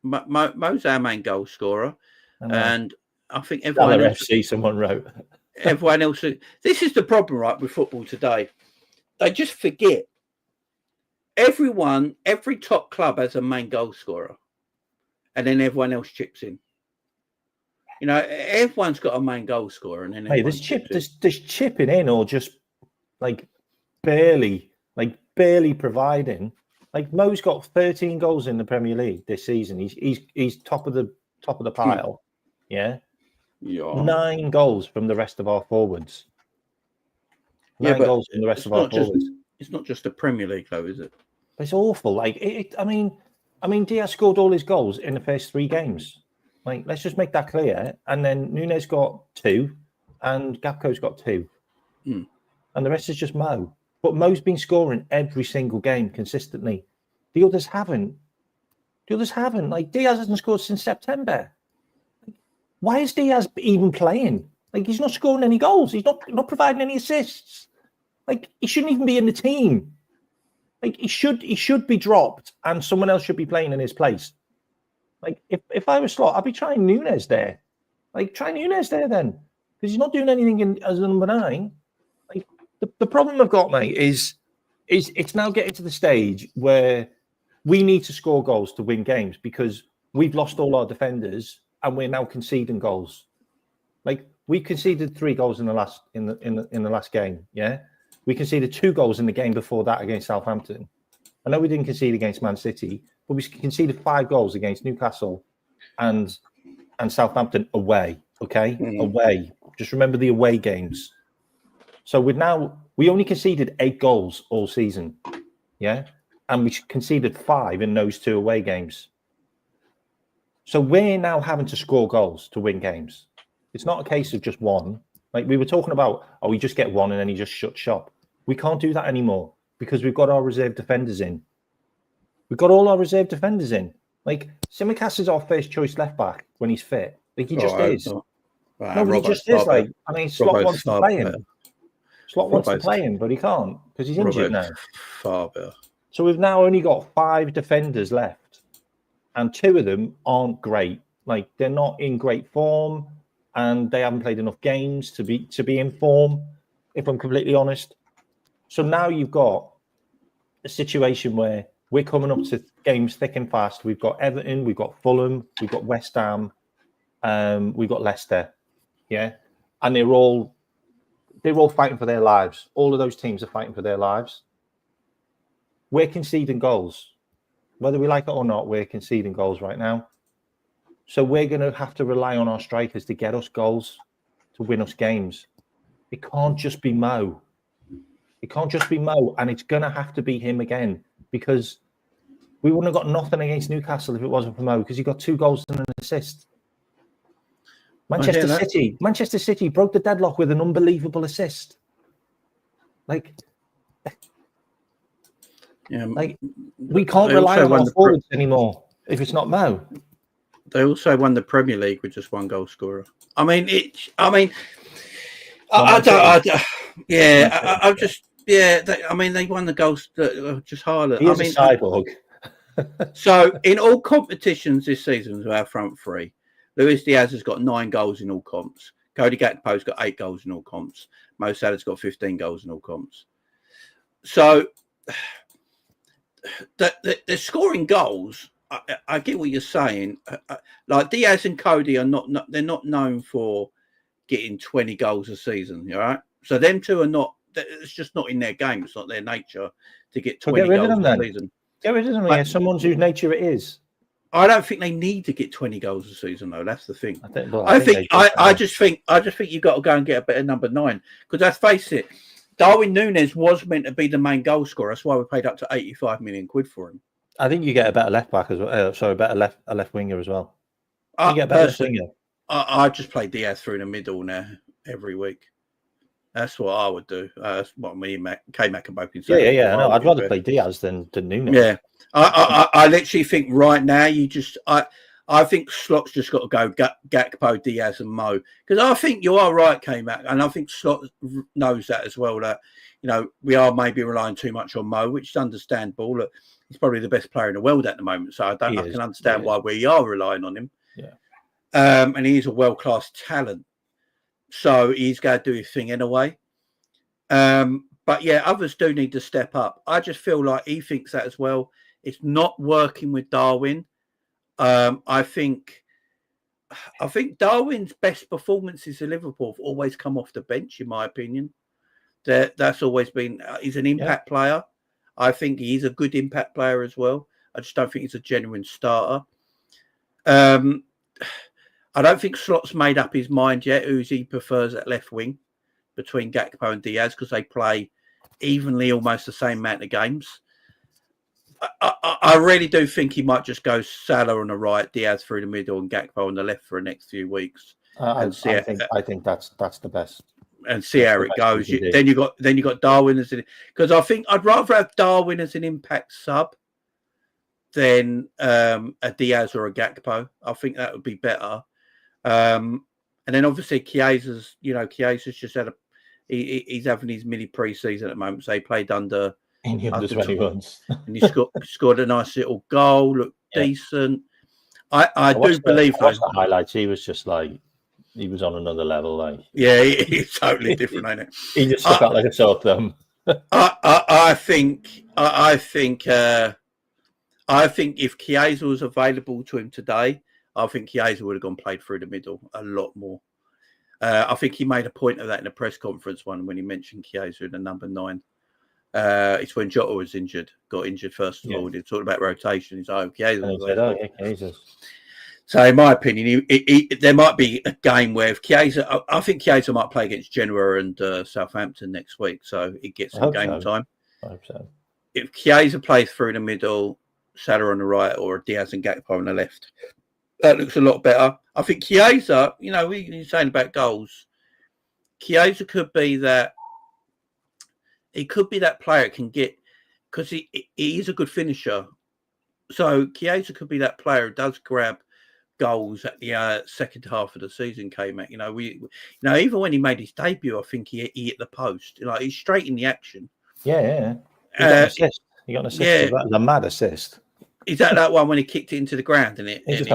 Mo's our main goal scorer, and I think everyone else. FC, someone wrote. Everyone else. This is the problem, right, with football today. They just forget. Every top club has a main goal scorer, and then everyone else chips in. You know, everyone's got a main goal scorer, and then there's chipping in, or just like barely providing. Like Mo's got 13 goals in the Premier League this season. He's top of the pile. Yeah. 9 goals from the rest of our forwards. 9 goals from the rest of our forwards. It's not just the Premier League, though, is it? It's awful. Like I mean, Diaz scored all his goals in the first 3 games. Like, let's just make that clear. And then Nunez got 2, and Gakpo's got 2, and the rest is just Mo. But Mo's been scoring every single game consistently. The others haven't. Like, Diaz hasn't scored since September. Why is Diaz even playing? Like, he's not scoring any goals. He's not providing any assists. Like, he shouldn't even be in the team. Like, he should be dropped, and someone else should be playing in his place. Like, if I was Slot, I'd be trying Nunez there. Like, try Nunez there then, because he's not doing anything as a number 9. Like, the problem I've got, mate, is it's now getting to the stage where we need to score goals to win games because we've lost all our defenders and we're now conceding goals. Like, we conceded 3 goals in the last game. Yeah, we conceded 2 goals in the game before that against Southampton. I know we didn't concede against Man City, but we conceded 5 goals against Newcastle and Southampton away. Okay, away. Just remember the away games. So we only conceded 8 goals all season. Yeah, and we conceded 5 in those 2 away games. So we're now having to score goals to win games. It's not a case of just 1. Like we were talking about, we just get 1 and then he just shuts shop. We can't do that anymore because we've got our reserve defenders in. We've got all our reserve defenders in. Like, Tsimikas is our first choice left back when he's fit. Like, he just is. No, but he just is. Like, I mean, Slot wants to play him. Slot wants to play him, but he can't because he's injured now. Far better. So we've now only got 5 defenders left, and 2 of them aren't great. Like, they're not in great form, and they haven't played enough games to be in form, if I'm completely honest. So now you've got a situation where we're coming up to games thick and fast. We've got Everton, we've got Fulham, we've got West Ham, we've got Leicester, yeah, and they're all fighting for their lives. All of those teams are fighting for their lives. We're conceding goals, whether we like it or not. We're conceding goals right now, so we're going to have to rely on our strikers to get us goals to win us games. It can't just be Mo. It can't just be Mo, and it's going to have to be him again because we wouldn't have got nothing against Newcastle if it wasn't for Mo because he got 2 goals and an assist. Manchester City broke the deadlock with an unbelievable assist. Like we can't rely on our forwards anymore if it's not Mo. They also won the Premier League with just 1 goal scorer. I mean, they won the goals that just harder. He is a cyborg. So in all competitions this season with our front 3, Luis Diaz has got 9 goals in all comps. Cody Gakpo's got 8 goals in all comps. Mo Salah's got 15 goals in all comps. So they're scoring goals. I get what you're saying. Like Diaz and Cody are they're not known for getting 20 goals a season, all right? So them 2 are not. It's just not in their game. It's not their nature to get 20 goals a season. Get rid of them. Someone whose nature it is. I don't think they need to get 20 goals a season, though. That's the thing. I just think you've got to go and get a better number 9. Because let's face it, Darwin Nunez was meant to be the main goal scorer. That's why we paid up to 85 million quid for him. I think you get a better left back as well. A left winger as well. You get a better winger. I just play Diaz through the middle now every week. That's what I would do. That's what me and K-Mac and both been saying. Yeah. No, I'd rather play Diaz than Nunez. Yeah. I literally think right now I think Slot's just got to go Gakpo, Diaz and Mo. Because I think you are right, K-Mac, and I think Slot knows that as well, that, we are maybe relying too much on Mo, which is understandable. Look, he's probably the best player in the world at the moment, so I can understand why we are relying on him. Yeah. And he's a world-class talent, so he's going to do his thing anyway. But yeah, others do need to step up. I just feel like he thinks that as well. It's not working with Darwin. I think Darwin's best performances in Liverpool have always come off the bench, in my opinion. That's always been. He's an impact player. I think he's a good impact player as well. I just don't think he's a genuine starter. I don't think Slot's made up his mind yet who he prefers at left wing between Gakpo and Diaz, because they play evenly almost the same amount of games. I really do think he might just go Salah on the right, Diaz through the middle, and Gakpo on the left for the next few weeks. I think that's the best. And see how it goes. Then you got Darwin as because I think I'd rather have Darwin as an impact sub than a Diaz or a Gakpo. I think that would be better. And then obviously Chiesa's just had he's having his mini pre-season at the moment. So he played under 21s, and he scored a nice little goal. Looked decent. I do believe those highlights. He was just like he was on another level. Like he's totally different, ain't it? He just stuck out like a sore thumb. I think if Chiesa was available to him today, I think Chiesa would have gone played through the middle a lot more. I think he made a point of that in a press conference when he mentioned Chiesa in the number 9. It's when Jota was got injured first of all. They talked about rotation. He's like, Chiesa. So in my opinion, there might be a game where if Chiesa, I think Chiesa might play against Genoa and Southampton next week, so he gets some game time. I hope so. If Chiesa plays through the middle, Salah on the right, or Diaz and Gakpo on the left, that looks a lot better. I think Chiesa, you're saying about goals, Chiesa could be that. He could be that player can get, because he is a good finisher. So Chiesa could be that player who does grab goals at the second half of the season. K-Mac, even when he made his debut, I think he hit the post. He's straight in the action. Yeah. He got an assist. A mad assist. Is that one when he kicked it into the ground? And it just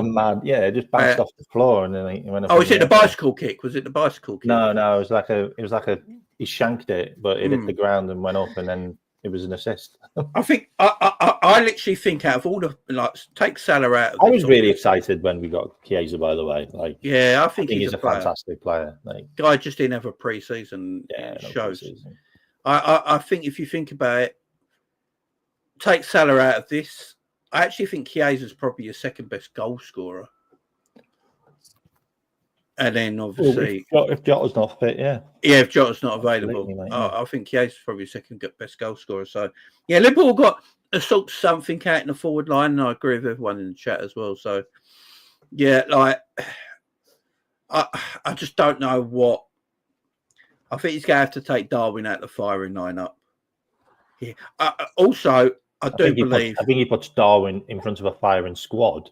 bounced off the floor and then he went up. Oh, is it the bicycle kick? Was it the bicycle kick? No, it was like a. He shanked it, but it hit the ground and went up, and then it was an assist. I think I literally think out of all the take Salah out. I was really excited when we got Chiesa. By the way, I think he's a fantastic player. Guy just didn't have a pre-season. Shows. I think if you think about it, take Salah out of this. I actually think Chiesa's probably your second best goal scorer. And then obviously, if Jota's not fit, if Jota's not available, I think Chiesa's probably second best goal scorer. So Liverpool got a sort of something out in the forward line, and I agree with everyone in the chat as well. So I just don't know what. I think he's gonna have to take Darwin out the firing lineup. Yeah. Also, I think he puts Darwin in front of a firing squad.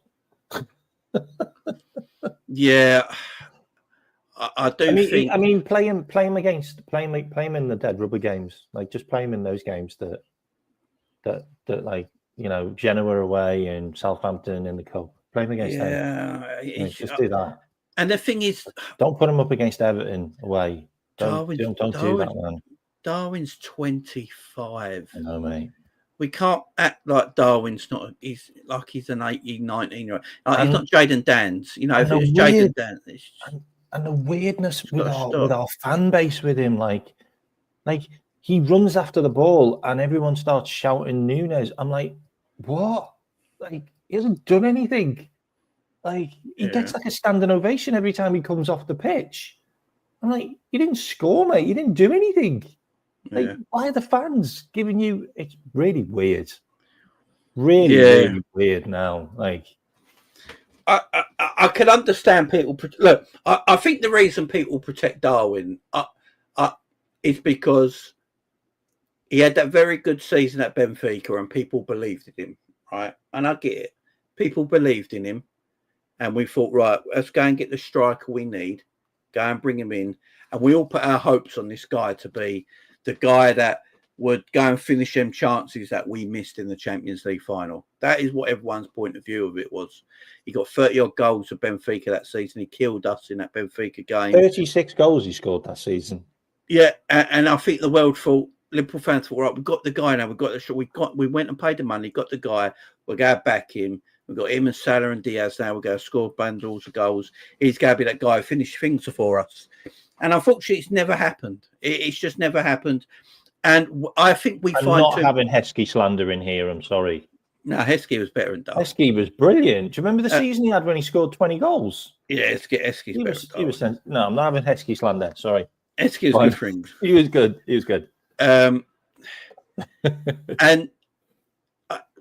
I think. I mean, play him in the dead rubber games. Just play him in those games that Genoa away and Southampton in the cup. Play him against them. Just do that. And the thing is, don't put him up against Everton away. Don't do that, man. Darwin's 25. I know, mate. We can't act like Darwin's not. He's an 18, 19-year-old. He's not Jayden Dans. If it was Jayden Dans. And the weirdness with our fan base with him, like he runs after the ball and everyone starts shouting Nunez. I'm like, what? He hasn't done anything. He gets a standing ovation every time he comes off the pitch. I'm like, you didn't score, mate. You didn't do anything. Why are the fans giving you? It's really weird. Really weird now. I can understand people. Look, I think the reason people protect Darwin is because he had that very good season at Benfica and people believed in him, right? And I get it. People believed in him. And we thought, right, let's go and get the striker we need. Go and bring him in. And we all put our hopes on this guy to be the guy that would go and finish them chances that we missed in the Champions League final. That is what everyone's point of view of it was. He got 30-odd goals for Benfica that season. He killed us in that Benfica game. 36 goals he scored that season. Yeah, and I think the world thought, Liverpool fans thought, right, we've got the guy now. We went and paid the money, got the guy. We're going to back him. We've got him and Salah and Diaz now. We're going to score bundles of goals. He's going to be that guy who finished things for us. And unfortunately, it's never happened. It's just never happened. And I think I'm not having Heskey slander in here. I'm sorry. No, Heskey was better than Darwin. Heskey was brilliant. Do you remember the season he had when he scored 20 goals? Yeah, Heskey's better. No, I'm not having Heskey slander. Sorry. Heskey was good for him. He was good. He was good. And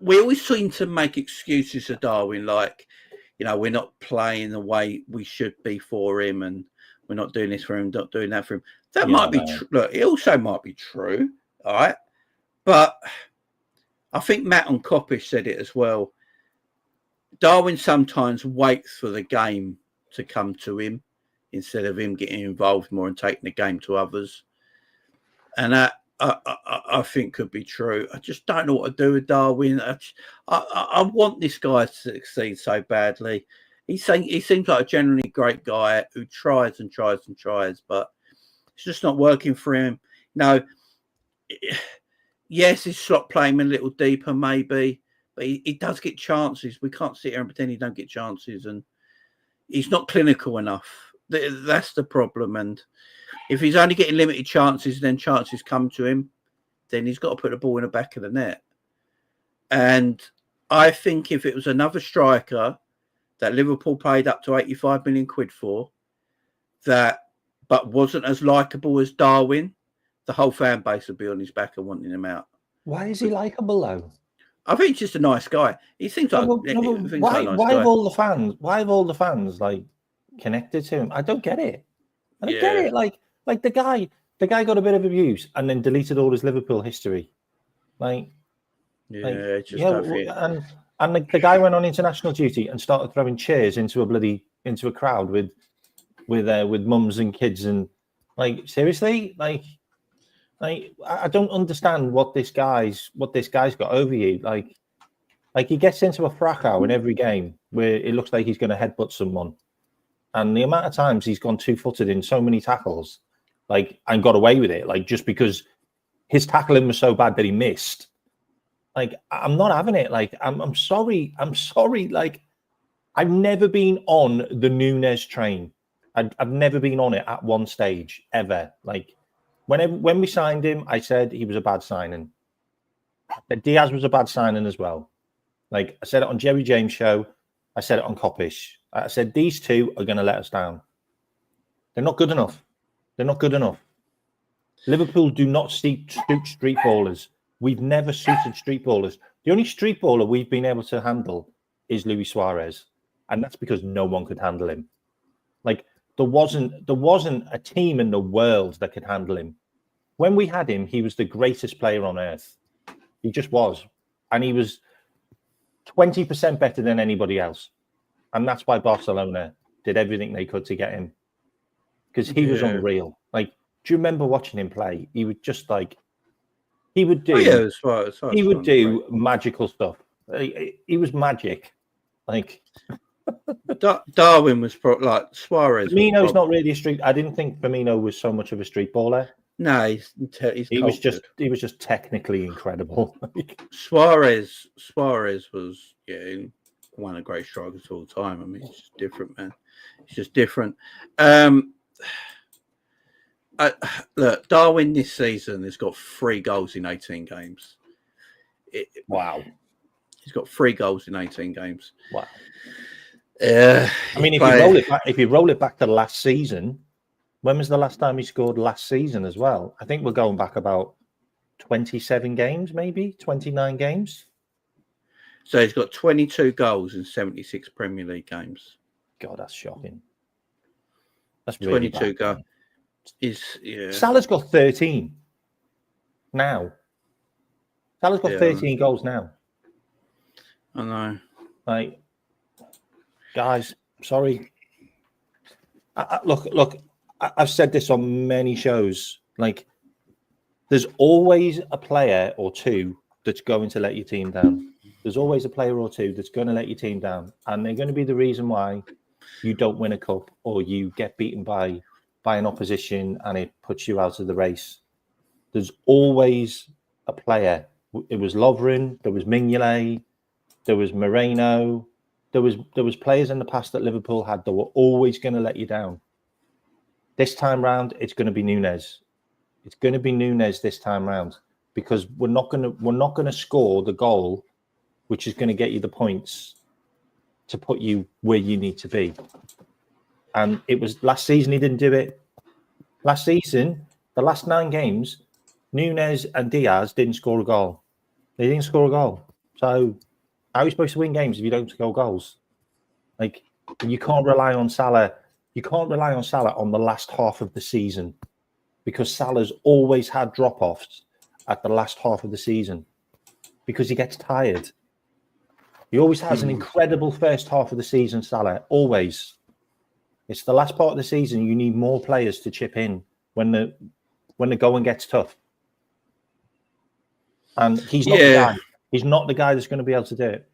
we always seem to make excuses to Darwin, like, we're not playing the way we should be for him, and we're not doing this for him, not doing that for him. That might be true. Look, it also might be true, all right? But I think Matt on Coppish said it as well. Darwin sometimes waits for the game to come to him instead of him getting involved more and taking the game to others. And that, I think, could be true. I just don't know what to do with Darwin. I want this guy to succeed so badly. He seems like a genuinely great guy who tries and tries and tries, but it's just not working for him. Yes, his slot playing a little deeper, maybe, but he does get chances. We can't sit here and pretend he don't get chances, and he's not clinical enough. That's the problem. And if he's only getting limited chances, then chances come to him, then he's got to put the ball in the back of the net. And I think if it was another striker that Liverpool paid up to 85 million quid for, but wasn't as likeable as Darwin, the whole fan base would be on his back and wanting him out. Why is he likeable though? I think he's just a nice guy. He seems like why have all the fans like connected to him? I don't get it. I don't get it. Like the guy got a bit of abuse and then deleted all his Liverpool history. And the guy went on international duty and started throwing chairs into a crowd with mums and kids, and seriously, I don't understand what this guy's got over you. Like he gets into a fracas in every game where it looks like he's going to headbutt someone, and the amount of times he's gone 2-footed in so many tackles, and got away with it, just because his tackling was so bad that he missed. I'm not having it. I'm sorry. I've never been on the Nunez train. I've never been on it at one stage ever. When we signed him, I said he was a bad signing. Diaz was a bad signing as well. I said it on Jerry James' show. I said it on Coppish. I said these two are going to let us down. They're not good enough. Liverpool do not suit street ballers. We've never suited street ballers. The only street baller we've been able to handle is Luis Suarez, and that's because no one could handle him. There wasn't a team in the world that could handle him. When we had him, he was the greatest player on earth. He just was, and he was 20% better than anybody else, and that's why Barcelona did everything they could to get him, because he was unreal. Do you remember watching him play? He would just he would do magical stuff. He was magic. Darwin was Suarez. Firmino's not really a street. I didn't think Firmino was so much of a street baller. No, he was just technically incredible. Suarez was one of the great strikers of all time. I mean, it's just different, man. It's just different. Look, Darwin this season has got 3 goals in 18 games. Wow. He's got 3 goals in 18 games. Wow. I mean, if you roll it back to last season, when was the last time he scored last season as well? I think we're going back about 27 games, maybe 29 games. So he's got 22 goals in 76 Premier League games. God, that's shocking. That's really 22 goals. Salah's got 13 now. Salah's got 13 goals now. I know. Guys, sorry. Look. I've said this on many shows. There's always a player or two that's going to let your team down. There's always a player or two that's going to let your team down, and they're going to be the reason why you don't win a cup or you get beaten by an opposition and it puts you out of the race. There's always a player. It was Lovren, there was Mignolet, there was Moreno, there was players in the past that Liverpool had that were always going to let you down. This time round, it's going to be Nunez. It's going to be Nunez this time round, because we're not going to score the goal, which is going to get you the points to put you where you need to be. And it was last season he didn't do it. Last season, the last 9 games, Nunez and Diaz didn't score a goal. They didn't score a goal. So how are you supposed to win games if you don't score goals? Like, you can't rely on Salah. You can't rely on Salah on the last half of the season, because Salah's always had drop-offs at the last half of the season because he gets tired. He always has an incredible first half of the season, Salah, always. It's the last part of the season you need more players to chip in when the going gets tough. And he's not the guy. He's not the guy that's going to be able to do it.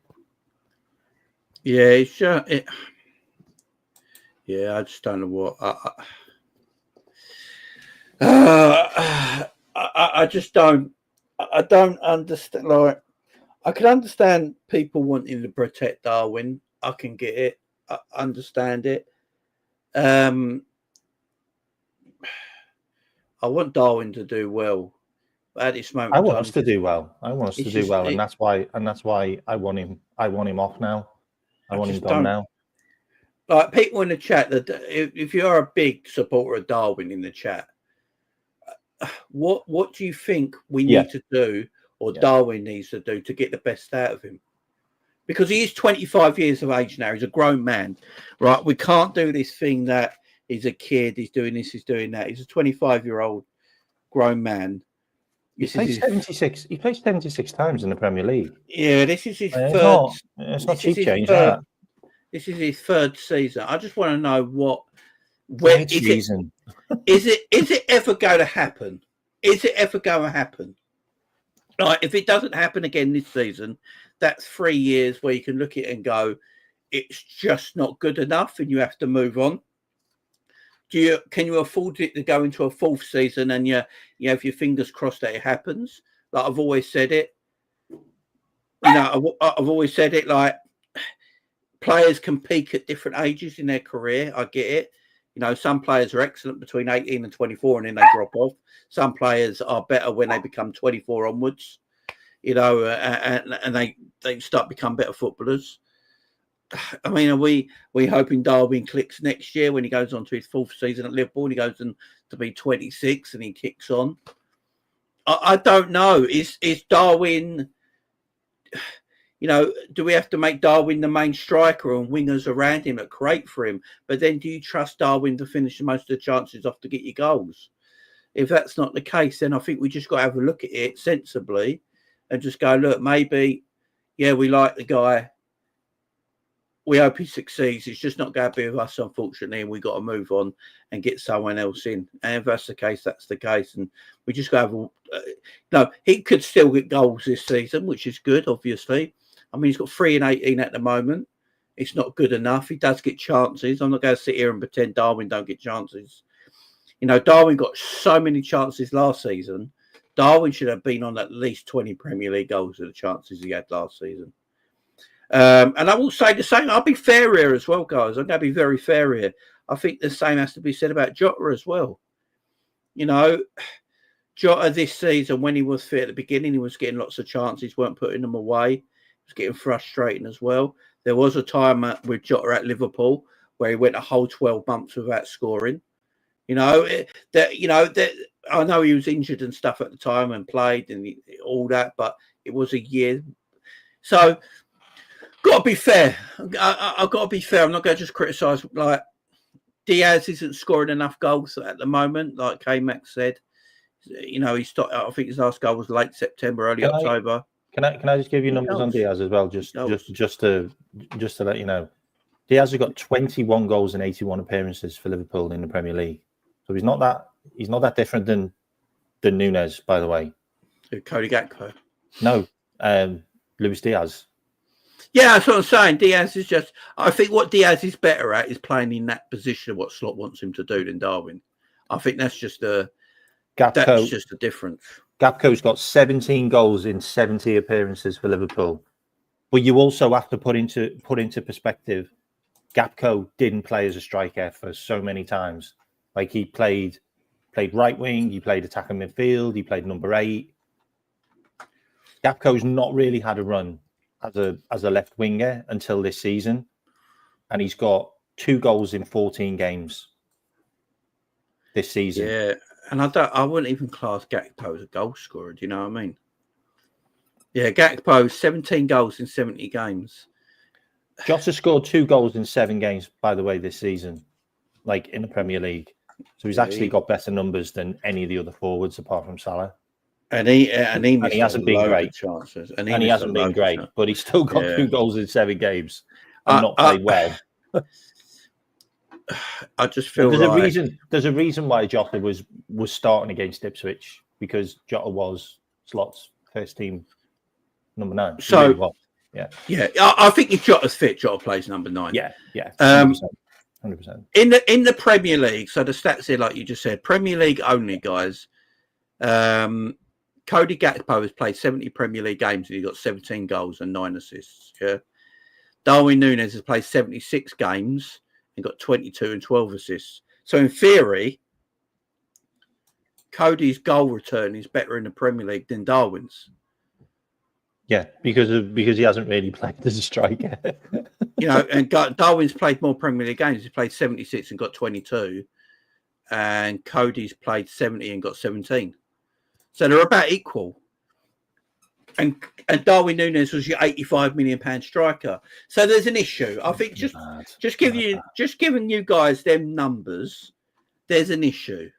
Yeah, it's I just don't know what I just don't. I don't understand. Like, I can understand people wanting to protect Darwin. I can get it. I understand it. I want Darwin to do well. But at this moment, I want us to do well. I want us to do well, and that's why I want him. I want him off now. I want him gone now. Like, people in the chat, that if you are a big supporter of Darwin in the chat, what do you think we need to do, or Darwin needs to do, to get the best out of him? Because he is 25 years of age now. He's a grown man, right? We can't do this thing that he's a kid, he's doing this, he's doing that. He's a 25-year-old grown man. He played 76. He played 76 times in the Premier League. Yeah, this is his third. It's not cheap change. This is his third season. I just want to know is it ever going to happen? Is it ever going to happen? Like, if it doesn't happen again this season, that's 3 years where you can look at it and go, it's just not good enough, and you have to move on. Can you afford it to go into a fourth season and you have your fingers crossed that it happens? Like, I've always said it. I've always said it. Like, players can peak at different ages in their career. I get it. Some players are excellent between 18 and 24, and then they drop off. Some players are better when they become 24 onwards. And they start become better footballers. I mean, are we hoping Darwin clicks next year when he goes on to his fourth season at Liverpool and he goes on to be 26 and he kicks on? I don't know. Is Darwin, do we have to make Darwin the main striker and wingers around him that create for him? But then do you trust Darwin to finish most of the chances off to get your goals? If that's not the case, then I think we just got to have a look at it sensibly and just go, look, maybe, we like the guy. We hope he succeeds. It's just not going to be with us, unfortunately, and we've got to move on and get someone else in. And if that's the case, that's the case. And we just got to have he could still get goals this season, which is good, obviously. I mean, he's got 3 and 18 at the moment. It's not good enough. He does get chances. I'm not going to sit here and pretend Darwin don't get chances. Darwin got so many chances last season. Darwin should have been on at least 20 Premier League goals of the chances he had last season. And I will say the same. I'll be fair here as well, guys. I'm going to be very fair here. I think the same has to be said about Jota as well. Jota this season, when he was fit at the beginning, he was getting lots of chances, weren't putting them away. It was getting frustrating as well. There was a time with Jota at Liverpool where he went a whole 12 months without scoring. I know he was injured and stuff at the time and played and all that, but it was a year. So, got to be fair. I've got to be fair. I'm not going to just criticise. Like, Diaz isn't scoring enough goals at the moment, like K-Max said. He stopped. I think his last goal was late September, early October. Can I just give you numbers on Diaz as well, just to let you know. Diaz has got 21 goals and 81 appearances for Liverpool in the Premier League. So he's not that different than than Nunez, by the way. Cody Gakpo. No, Luis Diaz. Yeah, that's what I'm saying. Diaz is just. I think what Diaz is better at is playing in that position of what Slot wants him to do than Darwin. I think that's just a difference. Gakpo's got 17 goals in 70 appearances for Liverpool, but you also have to put into perspective. Gakpo didn't play as a striker for so many times. Like he played right wing, he played attacking midfield, he played number 8. Gakpo's not really had a run as a left winger until this season, and he's got 2 goals in 14 games this season. Yeah, and I wouldn't even class Gakpo as a goal scorer. Do you know what I mean? Yeah, Gakpo 17 goals in 70 games. Jota scored 2 goals in 7 games, by the way, this season, like in the Premier League. So he's actually got better numbers than any of the other forwards apart from Salah. And he hasn't been great. Chances. And he hasn't been great, but he's still got 2 goals in 7 games and not played well. I just feel there's a reason why Jota was starting against Ipswich, because Jota was Slot's first team number 9. So really well. Yeah. I think if Jota's fit, Jota plays number 9. Yeah. 100%. In the Premier League, so the stats here, like you just said, Premier League only, guys. Cody Gakpo has played 70 Premier League games and he got 17 goals and 9 assists. Yeah. Darwin Nunez has played 76 games and got 22 and 12 assists. So in theory, Cody's goal return is better in the Premier League than Darwin's. Yeah, because he hasn't really played as a striker. And Darwin's played more Premier League games. He's played 76 and got 22. And Cody's played 70 and got 17. So they're about equal. And Darwin Nunez was your £85 million striker. So there's an issue. I think just giving you guys them numbers, there's an issue.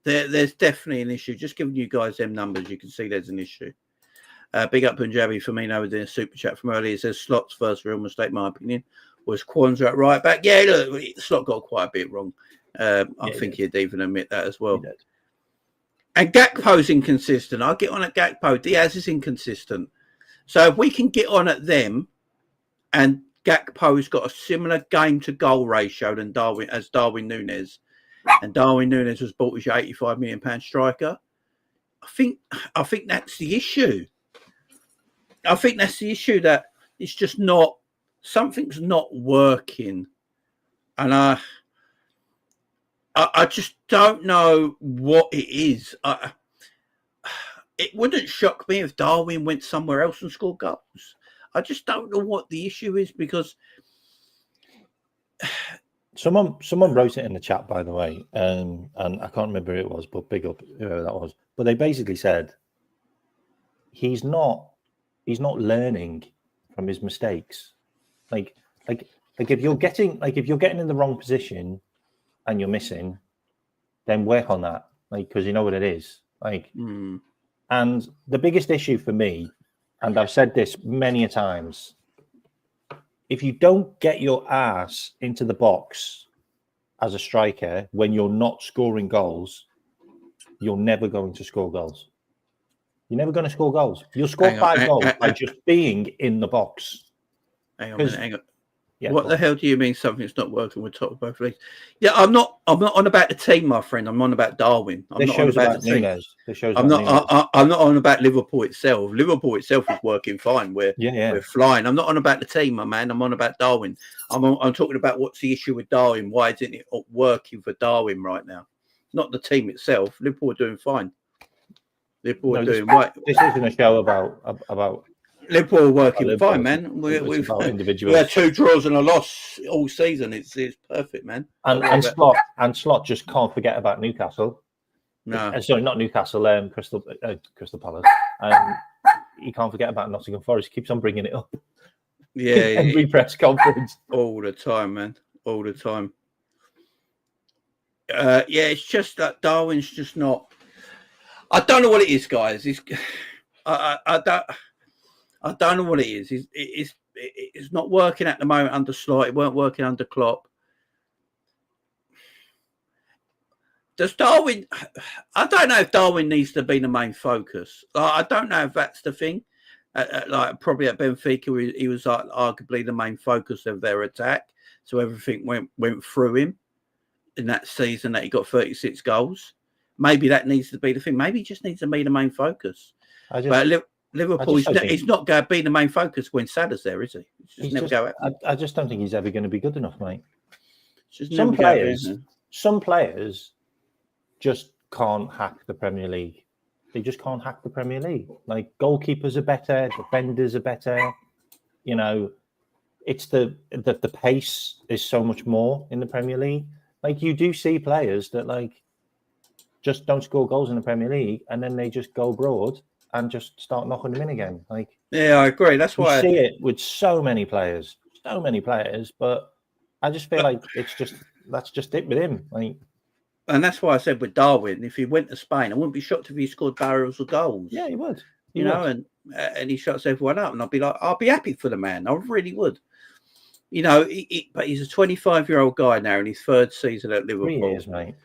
There's definitely an issue. Just giving you guys them numbers, you can see there's an issue. Big up Punjabi Firmino was in a super chat from earlier. It says Slot's first real mistake, my opinion, was Kwanzaa at right back. Yeah, look, Slot got quite a bit wrong. I think he'd even admit that as well. And Gakpo's inconsistent. I'll get on at Gakpo. Diaz is inconsistent. So if we can get on at them, and Gakpo's got a similar game to goal ratio than Darwin Nunez, and Darwin Nunez was bought as your £85 million striker, I think that's the issue. I think that's the issue, that it's just not, something's not working. And I just don't know what it is. It wouldn't shock me if Darwin went somewhere else and scored goals. I just don't know what the issue is, because someone wrote it in the chat, by the way, and I can't remember who it was, but big up whoever that was. But they basically said he's not learning from his mistakes. Like if you're getting in the wrong position and you're missing, then work on that, because you know what it is. And the biggest issue for me, and I've said this many a times, if you don't get your ass into the box as a striker when you're not scoring goals, you're never going to score goals. You're never going to score goals. You'll score 5 goals by just being in the box. Hang on. Yeah, what the hell do you mean something's not working with top of both leagues? Yeah, I'm not on about the team, my friend. I'm on about Darwin. I'm not on about the team. I'm not on about Liverpool itself. Liverpool itself is working fine. We're flying. I'm not on about the team, my man. I'm on about Darwin. I'm talking about what's the issue with Darwin. Why isn't it working for Darwin right now? Not the team itself. Liverpool are doing fine. Liverpool are doing right. This isn't a show about Liverpool are working fine, man. We had 2 draws and a loss all season. It's perfect, man. And Slot just can't forget about Newcastle. No, sorry, not Newcastle. Crystal Palace. He can't forget about Nottingham Forest. He keeps on bringing it up. Yeah, every press conference, all the time, man, all the time. It's just that Darwin's just not. I don't know what it is, guys. I don't know what it is. It's not working at the moment under Slot. It weren't working under Klopp. Does Darwin? I don't know if Darwin needs to be the main focus. I don't know if that's the thing. Like probably at Benfica, he was like arguably the main focus of their attack. So everything went through him in that season that he got 36 goals. Maybe that needs to be the thing. Maybe he just needs to be the main focus. But Liverpool, he's not going to be the main focus when Salah's there, is he? I just don't think he's ever going to be good enough, mate. Some players just can't hack the Premier League. They just can't hack the Premier League. Like goalkeepers are better, defenders are better. You know, it's the pace is so much more in the Premier League. Like you do see players that like just don't score goals in the Premier League, and then they just go abroad and just start knocking them in again. Like, yeah, I agree. That's why I see it with so many players. But I just feel like that's just it with him. Like. And that's why I said with Darwin, if he went to Spain, I wouldn't be shocked if he scored barrels of goals. Yeah, he would. And he shuts everyone up, and I'll be happy for the man. I really would. You know, but he's a 25-year-old guy now in his third season at Liverpool. 3 years, mate.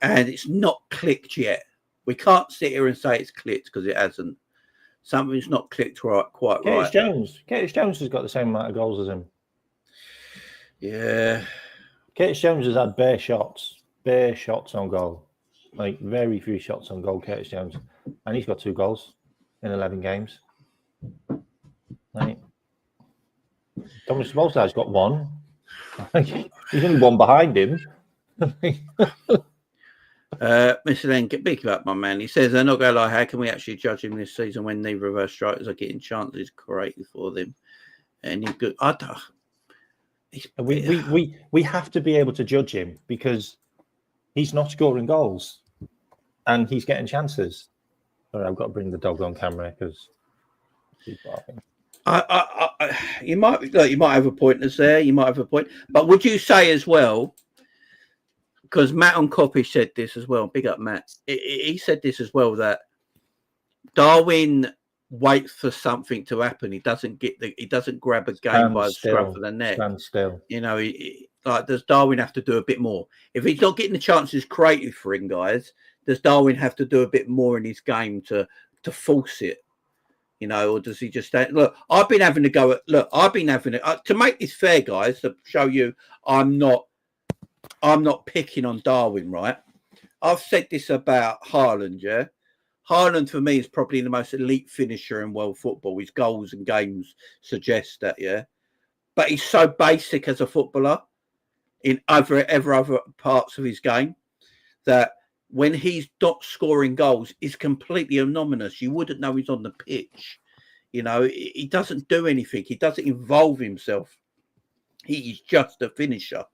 And it's not clicked yet. We can't sit here and say it's clicked because it hasn't. Something's not clicked quite right. Curtis Jones has got the same amount of goals as him. Yeah. Curtis Jones has had bare shots on goal. Like very few shots on goal, Curtis Jones. And he's got 2 goals in 11 games. Right. Thomas Bolstad's got 1. He's only 1 behind him. Mr. Len, big up, my man. He says, I'm not going to lie, how can we actually judge him this season when neither of our strikers are getting chances created for them? And he's good. We have to be able to judge him because he's not scoring goals and he's getting chances. Sorry, I've got to bring the dog on camera because he's barking. You might have a point there. You might have a point, but would you say as well? Because Matt on Copy said this as well. Big up, Matt. He said this as well that Darwin waits for something to happen. He doesn't grab a game by the scruff of the neck. Stand still. You know, does Darwin have to do a bit more? If he's not getting the chances created for him, guys, does Darwin have to do a bit more in his game to force it? You know, or does he just stand? Look, I've been having to make this fair, guys, to show you I'm not picking on Darwin, right? I've said this about Haaland, yeah? Haaland, for me, is probably the most elite finisher in world football. His goals and games suggest that, yeah? But he's so basic as a footballer in other parts of his game that when he's not scoring goals, it's completely anonymous. You wouldn't know he's on the pitch. You know, he doesn't do anything. He doesn't involve himself. He is just a finisher.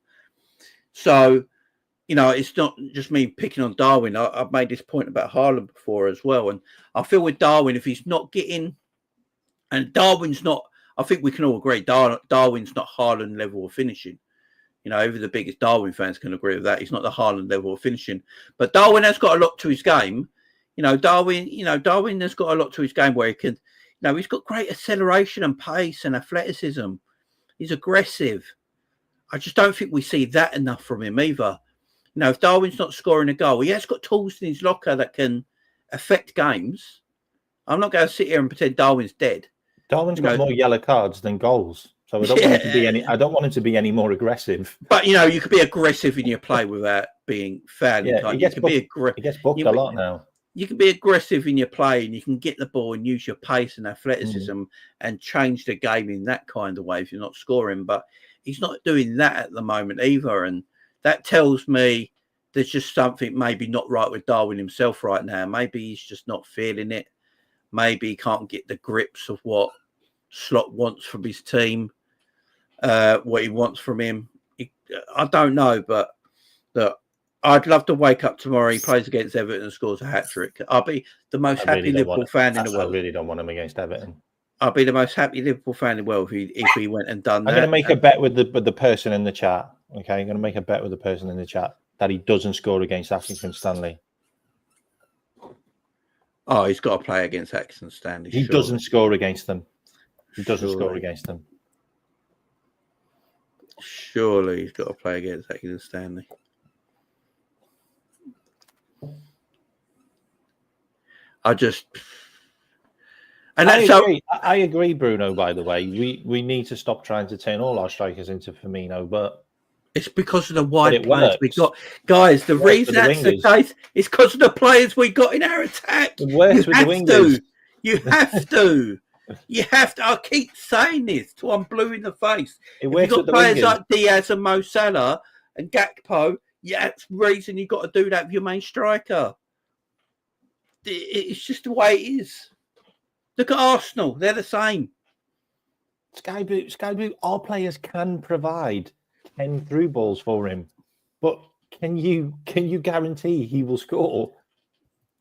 So, you know, it's not just me picking on Darwin. I've made this point about Haaland before as well. And I feel with Darwin, if he's not getting... And Darwin's not... I think we can all agree Darwin's not Haaland level of finishing. You know, even the biggest Darwin fans can agree with that. He's not the Haaland level of finishing. But Darwin has got a lot to his game. Darwin has got a lot to his game where he can... You know, he's got great acceleration and pace and athleticism. He's aggressive. I just don't think we see that enough from him either. You know, if Darwin's not scoring a goal, he has got tools in his locker that can affect games. I'm not going to sit here and pretend Darwin's dead. Darwin's got more yellow cards than goals, so I don't want him to be any. I don't want him to be any more aggressive. But you know, you could be aggressive in your play without being foul. Yeah, he gets booked a lot now. You can be aggressive in your play, and you can get the ball and use your pace and athleticism and change the game in that kind of way if you're not scoring. But he's not doing that at the moment either, and that tells me there's just something maybe not right with Darwin himself right now. Maybe he's just not feeling it. Maybe he can't get the grips of what Slot wants from his team, what he wants from him. I don't know, but I'd love to wake up tomorrow. He plays against Everton and scores a hat-trick. I'll be the most happy Liverpool fan in the world. I really don't want him against Everton. I'll be the most happy Liverpool fan in the world if he went and done that. I'm going to make a bet with the person in the chat. Okay, I'm going to make a bet with the person in the chat that he doesn't score against Accrington Stanley. Oh, he's got to play against Accrington Stanley. He doesn't score against them. He doesn't score against them. Surely he's got to play against Accrington Stanley. I just, and I that's agree. I agree, Bruno. By the way, we need to stop trying to turn all our strikers into Firmino, but it's because of the wide it players we works. got, guys. The It works reason with the that's the wingers. case is because of the players we got in our attack. It works You with the have wingers. to. You have to. You have to. I keep saying this till I'm blue in the face. It If works you've with got the players wingers. like Diaz and Mo Salah and Gakpo, yeah, that's the reason you've got to do that with your main striker. It's just the way it is. Look at Arsenal; they're the same. Sky Blue, our players can provide 10 through balls for him, but can you guarantee he will score?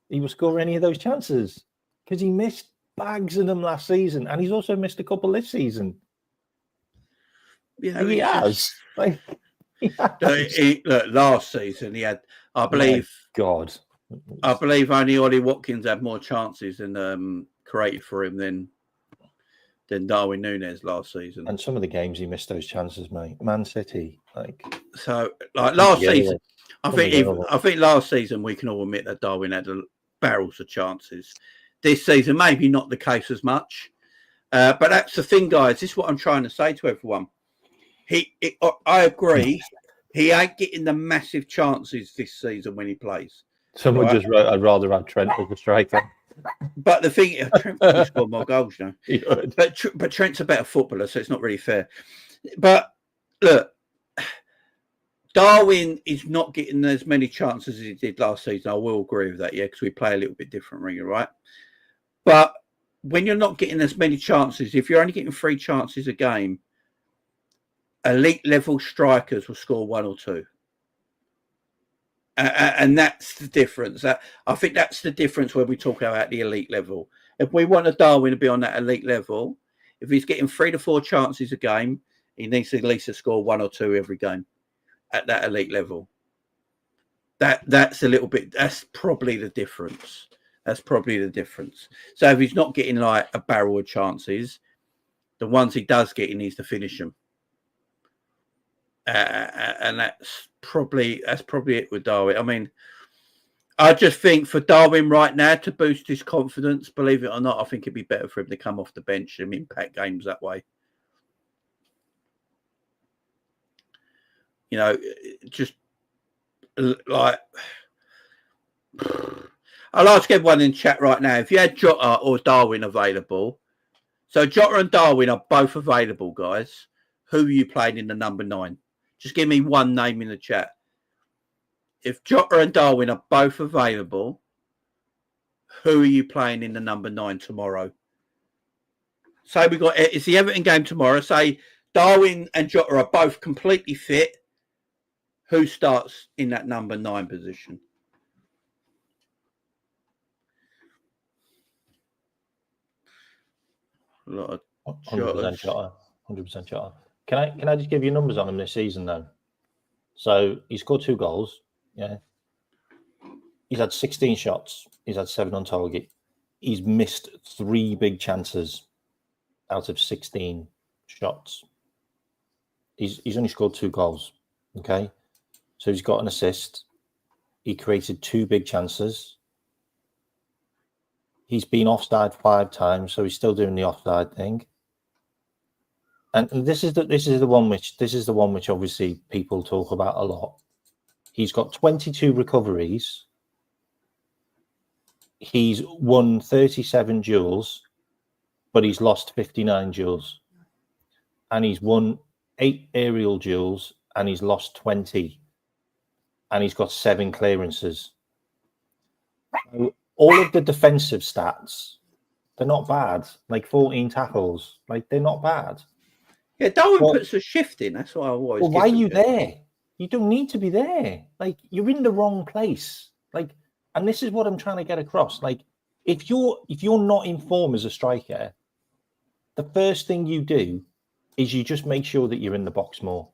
He will score any of those chances because he missed bags of them last season, and he's also missed a couple this season. You know, He has. Like, look, last season he had, I believe, God, I believe only Ollie Watkins had more chances and created for him than Darwin Nunez last season. And some of the games he missed those chances, mate. Man City, like last season, I think last season we can all admit that Darwin had barrels of chances. This season, maybe not the case as much, but that's the thing, guys. This is what I'm trying to say to everyone. I agree. He ain't getting the massive chances this season when he plays. Someone just wrote, "I'd rather have Trent as a striker." But the thing, Trent probably scored more goals, you know. But Trent's a better footballer, so it's not really fair. But look, Darwin is not getting as many chances as he did last season. I will agree with that, yeah, because we play a little bit differently, right? But when you're not getting as many chances, if you're only getting 3 chances a game, elite level strikers will score 1 or 2. And that's the difference. I think that's the difference when we talk about the elite level. If we want a Darwin to be on that elite level, if he's getting 3 to 4 chances a game, he needs to at least score 1 or 2 every game at that elite level. That's a little bit. That's probably the difference. So if he's not getting like a barrel of chances, the ones he does get, he needs to finish them. And that's probably it with Darwin. I mean, I just think for Darwin right now to boost his confidence, believe it or not, I think it'd be better for him to come off the bench and impact games that way. You know, just like I'll ask everyone in chat right now, if you had Jota or Darwin available. So Jota and Darwin are both available, guys. Who are you playing in the number 9? Just give me one name in the chat. If Jota and Darwin are both available, who are you playing in the number 9 tomorrow? Say it's the Everton game tomorrow. Say Darwin and Jota are both completely fit. Who starts in that number 9 position? A lot of 100% Jota. 100% Jota. Can I just give you numbers on him this season though? So he scored 2 goals. Yeah. He's had 16 shots. He's had 7 on target. He's missed 3 big chances out of 16 shots. He's only scored 2 goals. Okay. So he's got an assist. He created 2 big chances. He's been offside 5 times, so he's still doing the offside thing. And this is the one which obviously people talk about a lot. He's got 22 recoveries. He's won 37 duels, but he's lost 59 duels. And he's won 8 aerial duels, and he's lost 20. And he's got 7 clearances. All of the defensive stats, they're not bad. Like 14 tackles, like they're not bad. Yeah, Darwin puts a shift in. That's what I always. Well, why are you there? You don't need to be there. Like you're in the wrong place. Like, and this is what I'm trying to get across. Like, if you're not in form as a striker, the first thing you do is you just make sure that you're in the box more.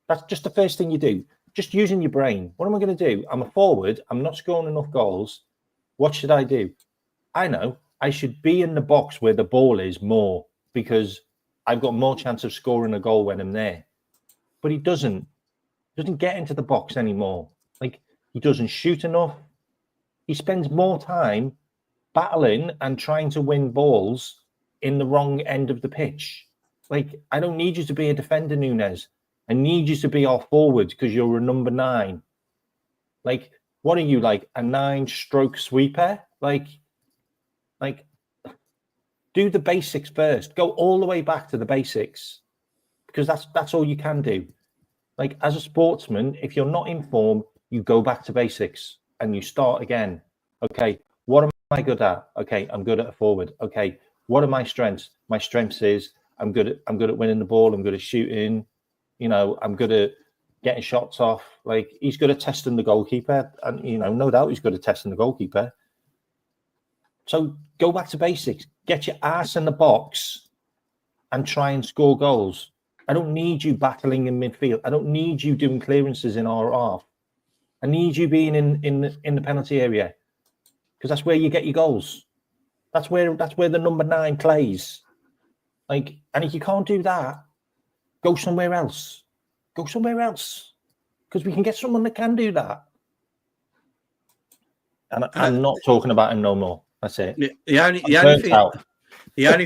That's just the first thing you do. Just using your brain. What am I going to do? I'm a forward. I'm not scoring enough goals. What should I do? I know. I should be in the box where the ball is more because I've got more chance of scoring a goal when I'm there. But he doesn't get into the box anymore. Like, he doesn't shoot enough. He spends more time battling and trying to win balls in the wrong end of the pitch. Like, I don't need you to be a defender, Nunez. I need you to be our forward because you're a number 9. Like, what are you, like a 9-stroke sweeper? Like, do the basics first. Go all the way back to the basics because that's all you can do. Like, as a sportsman, if you're not in form, you go back to basics and you start again. Okay, what am I good at? Okay, I'm good at a forward. Okay, what are my strengths? My strengths is I'm good at winning the ball. I'm good at shooting. You know, I'm good at getting shots off. Like, he's good at testing the goalkeeper, and you know, no doubt he's good at testing the goalkeeper. So go back to basics. Get your ass in the box and try and score goals. I don't need you battling in midfield. I don't need you doing clearances in our half. I need you being in the penalty area because that's where you get your goals. That's where the number 9 plays. Like, and if you can't do that, go somewhere else. Go somewhere else because we can get someone that can do that. And I'm not talking about him no more. That's it. The only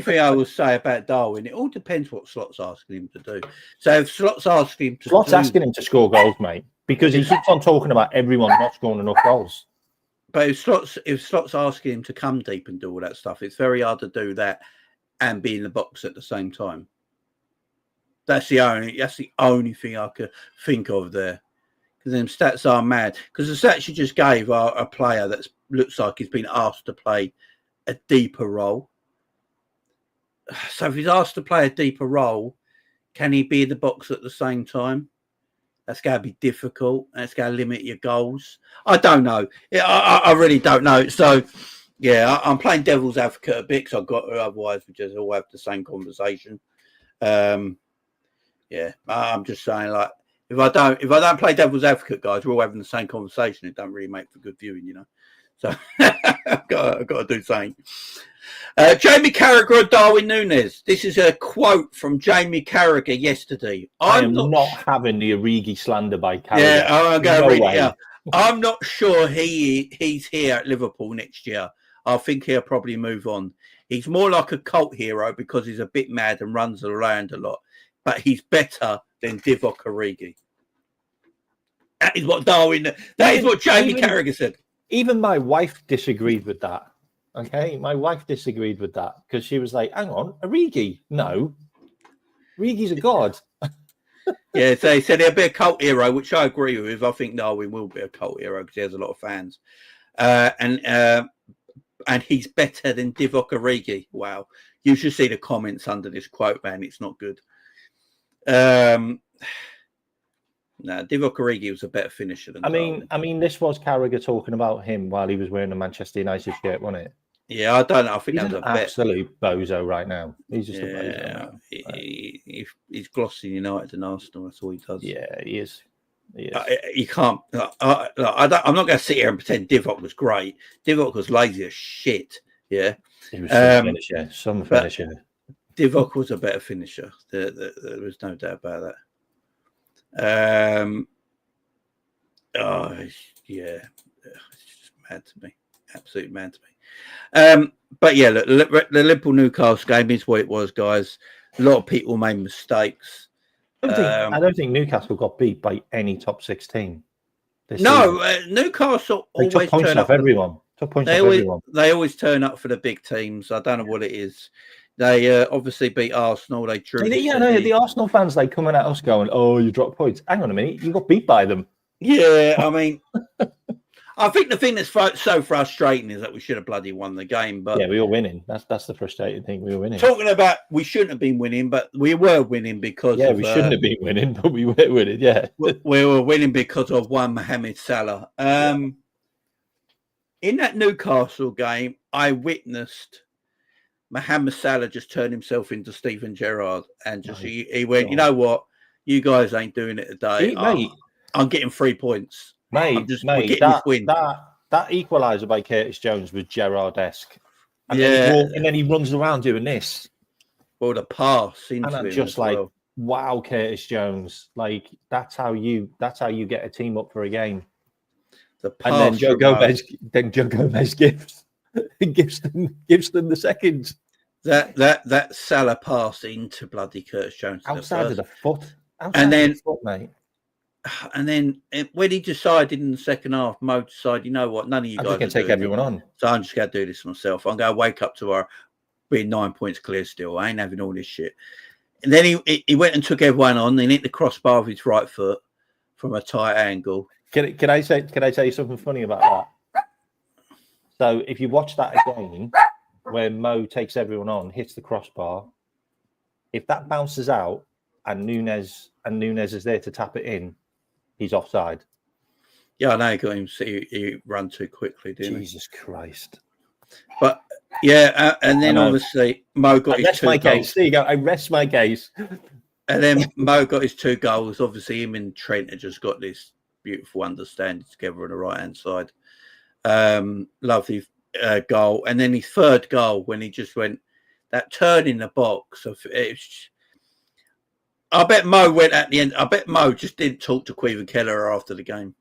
thing I will say about Darwin, it all depends what Slot's asking him to do. So if Slot's asking him to asking him to score goals, mate, because he keeps on talking about everyone not scoring enough goals. But if Slot's asking him to come deep and do all that stuff, it's very hard to do that and be in the box at the same time. That's the only thing I could think of there. Because them stats are mad. Because the stats you just gave are a player that looks like he's been asked to play a deeper role. So if he's asked to play a deeper role, can he be in the box at the same time? That's going to be difficult. That's going to limit your goals. I don't know. I really don't know. So, yeah, I'm playing devil's advocate a bit because otherwise we just all have the same conversation. Yeah, I'm just saying, like, if I don't play devil's advocate, guys, we're all having the same conversation. It don't really make for good viewing, you know. So I've got to do something. Jamie Carragher or Darwin Nunez. This is a quote from Jamie Carragher yesterday. I am not having the Origi slander by Carragher. Yeah, I'm going to read it out. I'm not sure he's here at Liverpool next year. I think he'll probably move on. He's more like a cult hero because he's a bit mad and runs around a lot. But he's better than Divock Origi. That is what Darwin. That is what Jamie Carragher said. Even my wife disagreed with that. Okay, my wife disagreed with that because she was like, "Hang on, Origi? No, Origi's a god." Yeah, so he said he'll be a cult hero, which I agree with. I think Darwin will be a cult hero because he has a lot of fans, and he's better than Divock Origi. Wow, you should see the comments under this quote, man. It's not good. No, Divock Origi was a better finisher than Darwin. I mean, this was Carragher talking about him while he was wearing a Manchester United shirt, wasn't it? Yeah, I don't know. I think he's that was an absolute bozo right now. He's just a bozo. He's glossing United and Arsenal. That's all he does. Yeah, he is. You can't. I'm not going to sit here and pretend Divock was great. Divock was lazy as shit. Yeah, he was some finisher. Divock was a better finisher. There was no doubt about that. It's just mad to me. Absolutely mad to me. But yeah, look, the Liverpool Newcastle game is what it was, guys. A lot of people made mistakes. I don't think Newcastle got beat by any top 6 team. Newcastle always turn up everyone. They always turn up for the big teams. I don't know what it is. They obviously beat Arsenal. They drew. The Arsenal fans like coming at us going, "Oh, you dropped points." Hang on a minute, you got beat by them. Yeah, I mean, I think the thing that's so frustrating is that we should have bloody won the game. But yeah, we were winning. That's the frustrating thing. We were winning. Talking about we shouldn't have been winning, but we were winning because we shouldn't have been winning, but we were winning. Yeah, we were winning because of one Mohamed Salah. In that Newcastle game, I witnessed Mohamed Salah just turned himself into Steven Gerrard and just he went, you know what? You guys ain't doing it today. Mate, I'm getting 3 points. Mate, that equaliser by Curtis Jones was Gerrard-esque. And then he runs around doing this. Well, the pass into and I'm him just like, wow, Curtis Jones. Like that's how you get a team up for a game. The pass and then Joe Gomez gives and gives them the second. That Salah pass into bloody Curtis Jones Outside of the foot. Mate. And then when he decided in the second half, Mo decided, you know what, none of you guys can take everyone on. So I'm just going to do this myself. I'm going to wake up tomorrow, being 9 points clear still. I ain't having all this shit. And then he went and took everyone on and hit the crossbar with his right foot from a tight angle. Can I tell you something funny about that? So if you watch that again, where Mo takes everyone on, hits the crossbar, if that bounces out and Nunez is there to tap it in, he's offside. Yeah, I know he got him. He ran too quickly, didn't he? Jesus Christ! But yeah, and then obviously Mo got his 2 goals. Case. There you go. I rest my case. And then Mo got his 2 goals. Obviously, him and Trent had just got this beautiful understanding together on the right hand side. Lovely goal, and then his 3rd goal when he just went that turn in the box. I bet Mo went at the end. I bet Mo just didn't talk to Queven Keller after the game.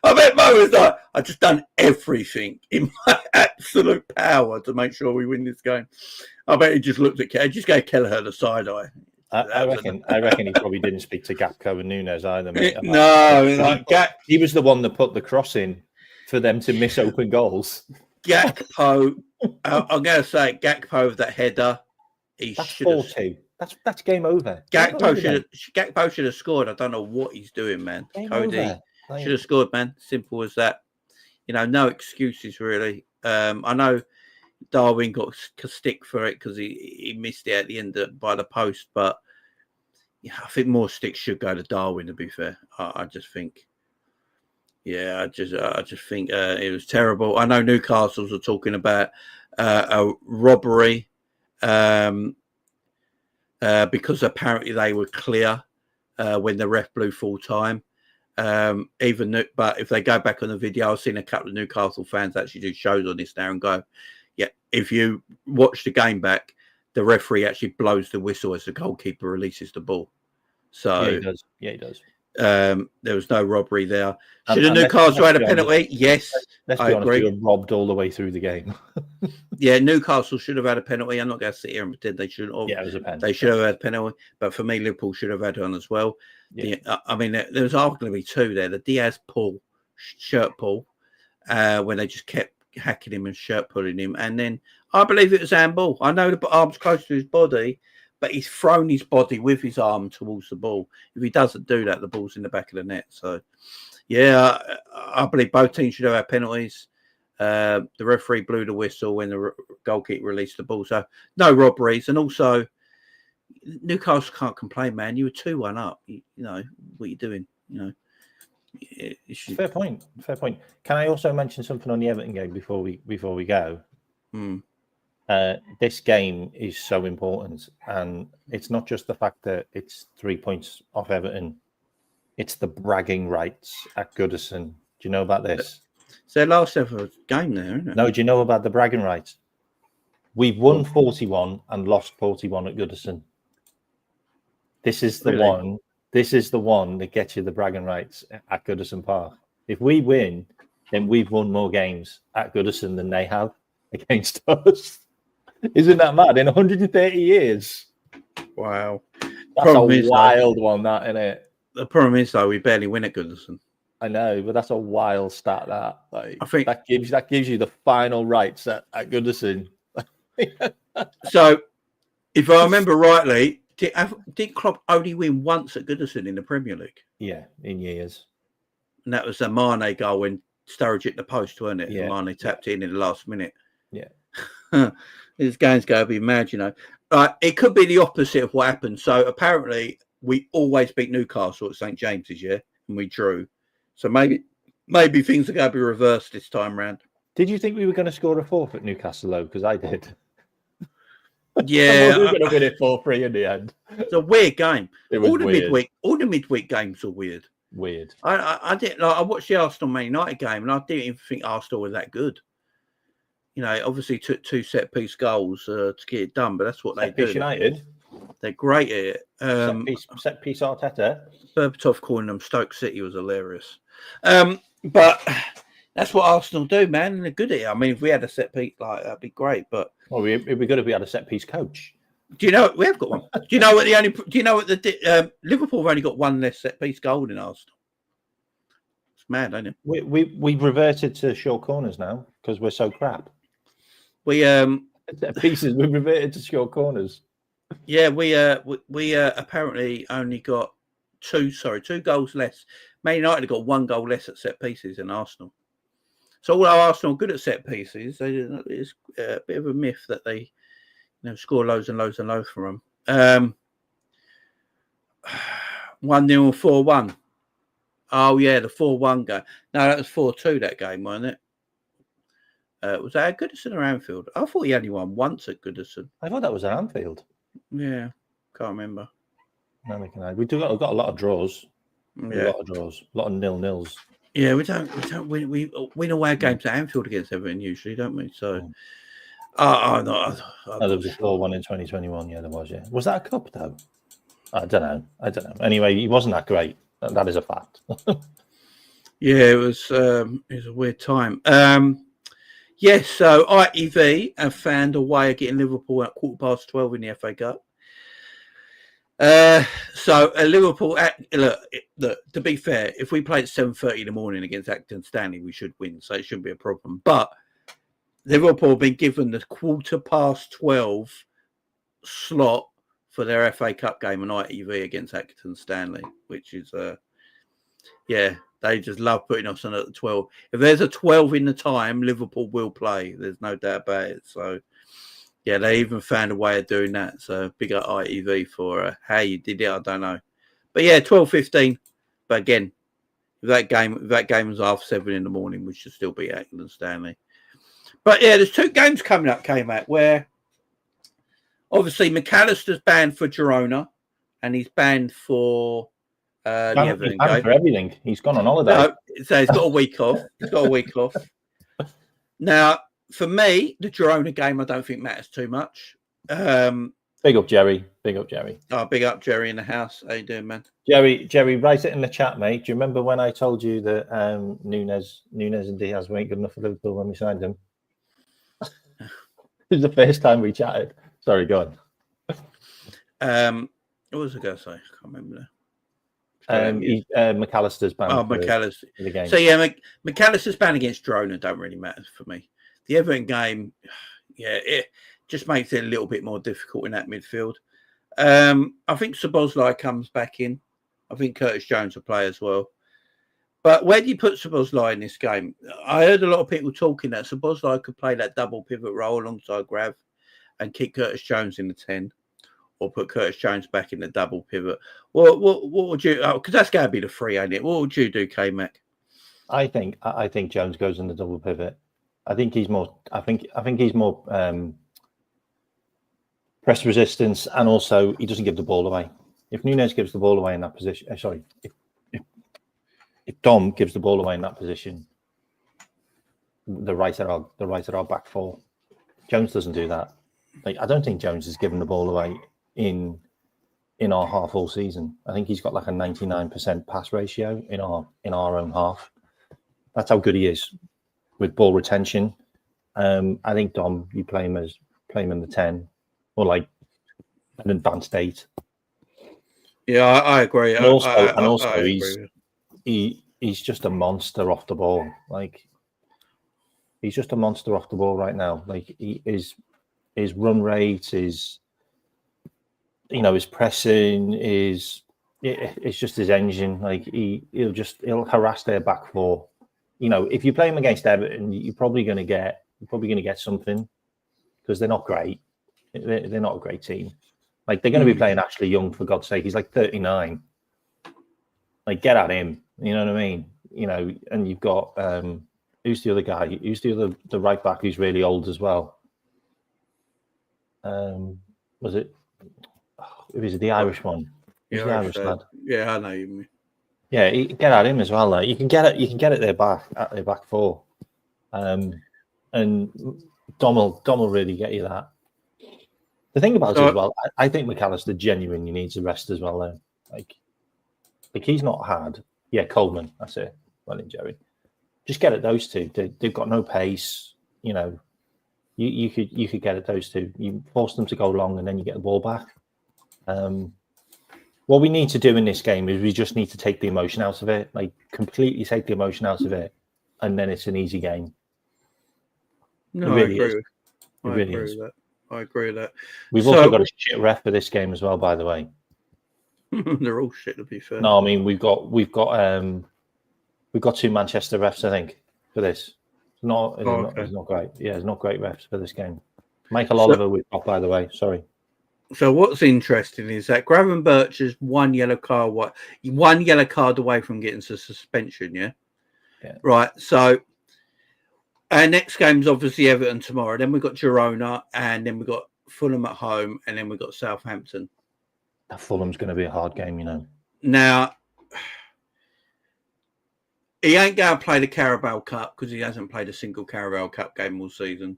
I bet Mo was like, I just done everything in my absolute power to make sure we win this game. I bet he just looked at Keller, just gave Kelleher the side eye. I reckon he probably didn't speak to Gakpo and Nunez either, mate. He was the one that put the cross in for them to miss open goals. Gakpo, I'm going to say Gakpo with that header. That's 4-2. That's game over. Gakpo should have scored. I don't know what he's doing, man. Cody should have scored, man. Simple as that. You know, no excuses really. I know Darwin got stick for it because he missed it at the end by the post, but yeah, I think more sticks should go to Darwin. To be fair, I just think. Yeah, I just think it was terrible. I know Newcastle's are talking about a robbery because apparently they were clear when the ref blew full time. But if they go back on the video, I've seen a couple of Newcastle fans actually do shows on this now and go, yeah, if you watch the game back, the referee actually blows the whistle as the goalkeeper releases the ball. So yeah, he does. Yeah, he does. There was no robbery there. Should have Newcastle had a penalty? Yes, let's be honest, we were robbed all the way through the game. Yeah, Newcastle should have had a penalty. I'm not going to sit here and pretend they shouldn't have. Yeah, it was a penalty. They should have had a penalty, but for me, Liverpool should have had one as well. Yeah. I mean, there was arguably 2 there. The Diaz shirt pull, when they just kept hacking him and shirt pulling him, and then I believe it was handball. I know the arm's close to his body, but he's thrown his body with his arm towards the ball. If he doesn't do that, the ball's in the back of the net. So, yeah, I believe both teams should have had penalties. The referee blew the whistle when the goalkeeper released the ball. So, no robberies. And also, Newcastle can't complain, man. You were 2-1 up. You know, what are you doing? You know, Fair point. Can I also mention something on the Everton game before we go? This game is so important, and it's not just the fact that it's 3 points off Everton. It's the bragging rights at Goodison. Do you know about this? It's their last ever game there, isn't it? No, do you know about the bragging rights? We've won 41 and lost 41 at Goodison. This is the one. This is the one that gets you the bragging rights at Goodison Park. If we win, then we've won more games at Goodison than they have against us. Isn't that mad? In 130 years. Wow. That's a wild one, that, isn't it? The problem is, though, we barely win at Goodison. I know, but that's a wild stat, that. Like, I think that gives you the final rights at Goodison. So, if I remember rightly, did Klopp only win once at Goodison in the Premier League? Yeah, in years. And that was a Mane goal when Sturridge hit the post, wasn't it? Yeah. Mane tapped in the last minute. Yeah. This game's going to be mad, you know. It could be the opposite of what happened. So apparently we always beat Newcastle at St James's, yeah, and we drew. So maybe things are going to be reversed this time round. Did you think we were going to score a 4th at Newcastle, though? Because I did. Yeah, we were going to win it 4-3 in the end. It's a weird game. It was weird. All the midweek games are weird. Weird. I didn't. I watched the Arsenal Man United game, and I didn't even think Arsenal were that good. You know, obviously took 2 set-piece goals to get it done, but that's what they do. United. They're great at it. Set-piece Arteta. Berbatov calling them Stoke City was hilarious. But That's what Arsenal do, man. And they're good at it. I mean, if we had a set piece, like that'd be great. But it'd be good if we had a set piece coach. Do you know we have got one? Do you know what the Liverpool have only got one less set piece goal in Arsenal? It's mad, ain't it? We've reverted to short corners now because we're so crap. We set pieces. We've reverted to short corners. Yeah, we apparently only got two goals less. Man United have got one goal less at set pieces than Arsenal. So although Arsenal are good at set pieces, it's a bit of a myth that they score loads and loads and loads from them. 1-0 4-1. Oh yeah, the 4-1 game. No, that was 4-2 that game, wasn't it? Was that at Goodison or Anfield? I thought he only won once at Goodison. I thought that was at Anfield. Yeah, can't remember. We've got a lot of draws. Yeah. A lot of 0-0s. Yeah, we don't win. We win away games at Anfield against Everton usually, don't we? So, no, there was a 4-1 in 2021. Yeah, there was. Yeah, was that a cup though? I don't know. Anyway, he wasn't that great. That is a fact. Yeah, it was a weird time. Yes, so ITV have found a way of getting Liverpool at 12:15 in the FA Cup. So Liverpool, look, to be fair, if we play at 7:30 in the morning against Acton Stanley, we should win, so it shouldn't be a problem. But Liverpool have been given the 12:15 slot for their FA Cup game on ITV against Acton Stanley, which is, they just love putting us on at the 12. If there's a 12 in the time, Liverpool will play. There's no doubt about it. So, yeah, they even found a way of doing that. So, big up ITV for how you did it. I don't know. But, yeah, 12:15. But, again, if that game was 7:30 in the morning, we should still be Acton Stanley. But, yeah, there's two games came out, where obviously McAllister's banned for Girona and he's banned for the Everton game. For everything. He's gone on holiday. No, so he's got a week off. Now, for me, the Girona game I don't think matters too much. Big up, Jerry. Oh, big up, Jerry in the house. How you doing, man? Jerry, write it in the chat, mate. Do you remember when I told you that Nunez and Diaz weren't good enough for Liverpool when we signed them? It was the first time we chatted. Sorry, go on. What was I going to say? I can't remember. McAllister's banned. Oh, McAllister. For the game. So, yeah, McAllister's ban against Girona don't really matter for me. The Everton game, yeah, it just makes it a little bit more difficult in that midfield. I think Szoboszlai comes back in. I think Curtis Jones will play as well. But where do you put Szoboszlai in this game? I heard a lot of people talking that Szoboszlai could play that double pivot role alongside Grav and kick Curtis Jones in the 10, or put Curtis Jones back in the double pivot. What would you? Because that's going to be the free, ain't it? What would you do, K-Mac? I think Jones goes in the double pivot. I think he's more. I think he's more press resistance, and also he doesn't give the ball away. If Nunez gives the ball away in that position, if Dom gives the ball away in that position, the right at our back four. Jones doesn't do that. Like, I don't think Jones has given the ball away in our half all season. I think he's got like a 99% pass ratio in our own half. That's how good he is with ball retention. I think Dom, you play him in the 10 or like an advanced 8. Yeah, I agree. And also, I agree. he's just a monster off the ball. Like, he's just a monster off the ball right now. Like, his run rate, his pressing, it's just his engine. Like, he'll harass their back four. If you play him against Everton, you're probably going to get something, because they're not great. They're not a great team. Like, they're going to be playing Ashley Young, for God's sake. He's like 39. Like, get at him. You know what I mean? And you've got who's the other guy? Who's the right back who's really old as well? Was it? It was the Irish one. Yeah, the Irish lad. Yeah, I know you mean. Yeah, get at him as well. Like, you can get it at their back four, and Dom will really get you that. The thing about it as well, I think McAllister genuinely needs a rest as well. Though, like he's not had. Yeah, Coleman. That's it. Well in, Jerry. Just get at those two. They've got no pace. You know, you could get at those two. You force them to go long, and then you get the ball back. What we need to do in this game is we just need to take the emotion out of it, like completely take the emotion out of it, and then it's an easy game. No, it really I agree. is. I agree with that. I agree with that. We've also got a shit ref for this game as well, by the way. They're all shit, to be fair. No, I mean we've got 2 Manchester refs, I think, for this. It's not great. Yeah, it's not great refs for this game. Michael Oliver we've got, by the way. Sorry. So what's interesting is that Gravenberch is one yellow card away from getting to suspension. Yeah. Right. So our next game's obviously Everton tomorrow. Then we've got Girona, and then we've got Fulham at home, and then we've got Southampton. That Fulham's going to be a hard game, you know. Now, he ain't going to play the Carabao Cup because he hasn't played a single Carabao Cup game all season.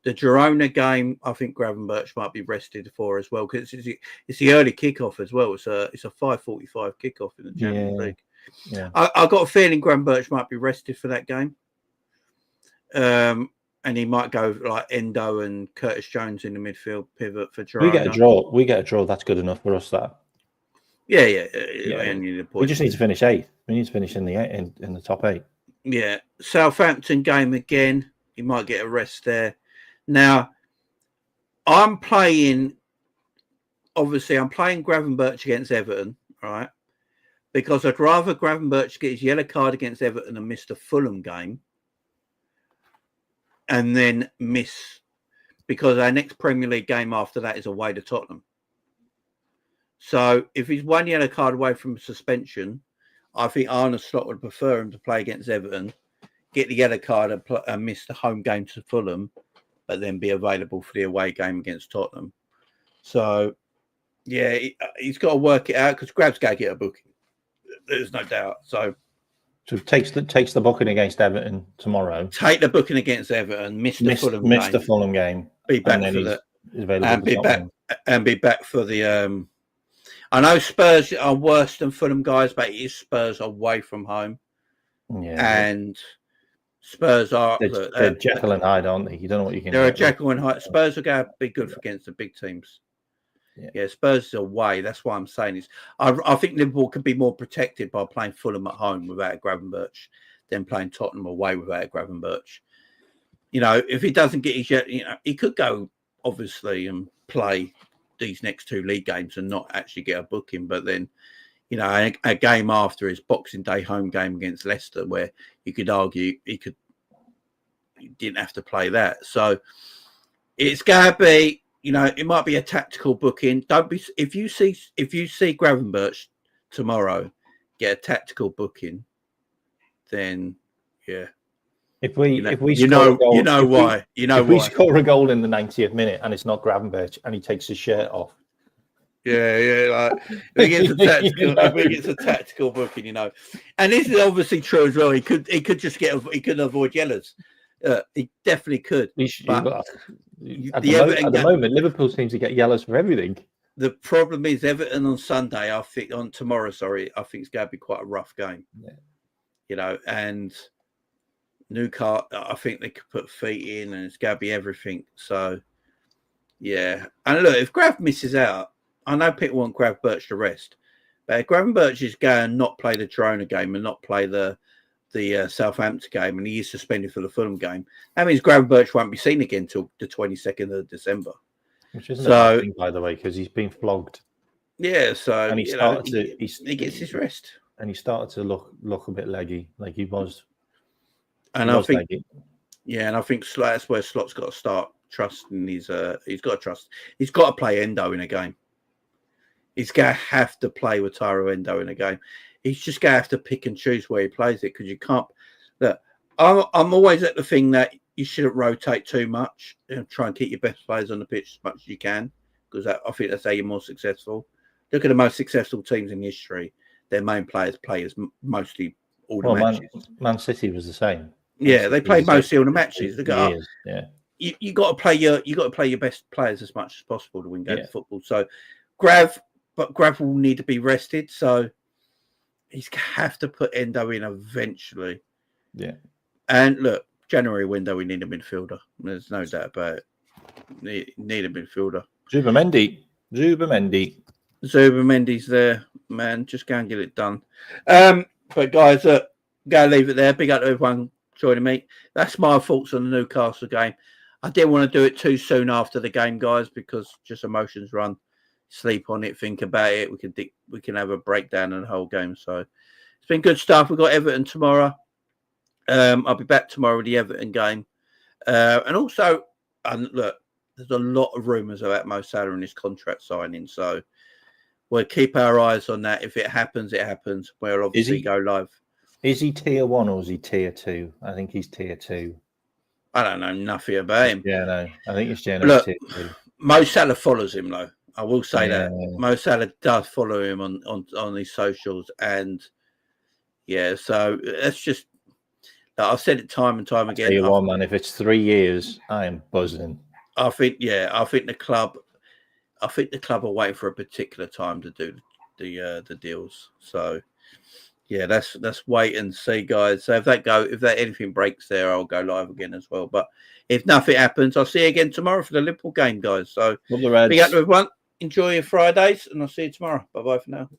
The Girona game, I think Gravenberch might be rested for as well because it's the early kickoff as well. It's a 5:45 kickoff in the Champions League. Yeah, I got a feeling Gravenberch might be rested for that game. And he might go like Endo and Curtis Jones in the midfield pivot for Girona. We get a draw. That's good enough for us. That. Yeah. We just need to finish 8th. We need to finish in the top 8. Yeah, Southampton game again. He might get a rest there. Now, I'm playing Gravenberch against Everton, right? Because I'd rather Gravenberch get his yellow card against Everton and miss the Fulham game and then miss, because our next Premier League game after that is away to Tottenham. So if he's 1 yellow card away from suspension, I think Arne Slot would prefer him to play against Everton, get the yellow card and miss the home game to Fulham, but then be available for the away game against Tottenham. So, yeah, he's got to work it out because Grab's got to get a booking. There's no doubt. So takes the booking against Everton tomorrow. Take the booking against Everton. Miss the Fulham game. Be back for that. And be back for the. I know Spurs are worse than Fulham guys, but it is Spurs away from home. Yeah, and Spurs are they're Jekyll and Hyde, aren't they? You don't know what you can. They're a Jekyll and Hyde. Spurs are going to be good against the big teams. Yeah, Spurs is away. That's why I'm saying is I think Liverpool could be more protected by playing Fulham at home without a Gravenberch than playing Tottenham away without a Gravenberch. You know, if he doesn't get his, he could go obviously and play these next 2 league games and not actually get a booking. But then, a game after his Boxing Day home game against Leicester, where you could argue he didn't have to play that. So it's going to be. It might be a tactical booking. Don't be if you see Gravenberch tomorrow get a tactical booking, then yeah. If we score a goal in the 90th minute and it's not Gravenberch and he takes his shirt off. Yeah. Like if he gets a tactical booking, And this is obviously true as well. He could avoid yellows. He definitely could. At the moment, Liverpool seems to get yellows for everything. The problem is Everton on Sunday. I think tomorrow. I think it's going to be quite a rough game. Yeah. And Newcastle. I think they could put feet in, and it's going to be everything. So, yeah. And look, if Grav misses out, I know people want Gravenberch to rest, but if Gravenberch is going to not play the Girona game and not play the Southampton game, and he is suspended for the Fulham game, that means Gravenberch won't be seen again until the 22nd of December. Which isn't a bad thing, by the way, because he's been flogged. Yeah, so and he gets his rest, and he started to look a bit leggy, like he was. And I think, and I think that's where Slot's got to start trusting. He's got to trust. He's got to play Endo in a game. He's going to have to play with Tyro Endo in a game. He's just going to have to pick and choose where he plays it, because you can't. Look, I'm always at the thing that you shouldn't rotate too much and try and keep your best players on the pitch as much as you can, because I think that's how you're more successful. Look at the most successful teams in history. Their main players play as mostly all the matches. Man City was the same. Yeah, they played mostly all the matches. You got to play your best players as much as possible to win games of football. So Grav will need to be rested. So he's have to put Endo in eventually. Yeah. And look, January window, we need a midfielder. There's no doubt about it. Need a midfielder. Zubimendi. Zubimendi's there, man. Just go and get it done. But guys, go leave it there. Big up to everyone joining me. That's my thoughts on the Newcastle game. I didn't want to do it too soon after the game, guys, because just emotions run. Sleep on it, think about it. We can have a breakdown of the whole game. So it's been good stuff. We've got Everton tomorrow. I'll be back tomorrow with the Everton game. And also, look, there's a lot of rumours about Mo Salah and his contract signing. So we'll keep our eyes on that. If it happens, it happens. We'll obviously go live. Is he tier 1 or is he tier 2? I think he's tier 2. I don't know nothing about him. Yeah, no. I think he's generally tier 2. Mo Salah follows him, though. I will say that. Mo Salah does follow him on his socials. And, yeah, so that's just... I've said it time and time again. Tell you what, man, if it's 3 years, I am buzzing. I think the club are waiting for a particular time to do the deals. So yeah, that's wait and see, guys. So if anything breaks there, I'll go live again as well. But if nothing happens, I'll see you again tomorrow for the Liverpool game, guys. So big up to everyone. Enjoy your Fridays, and I'll see you tomorrow. Bye bye for now.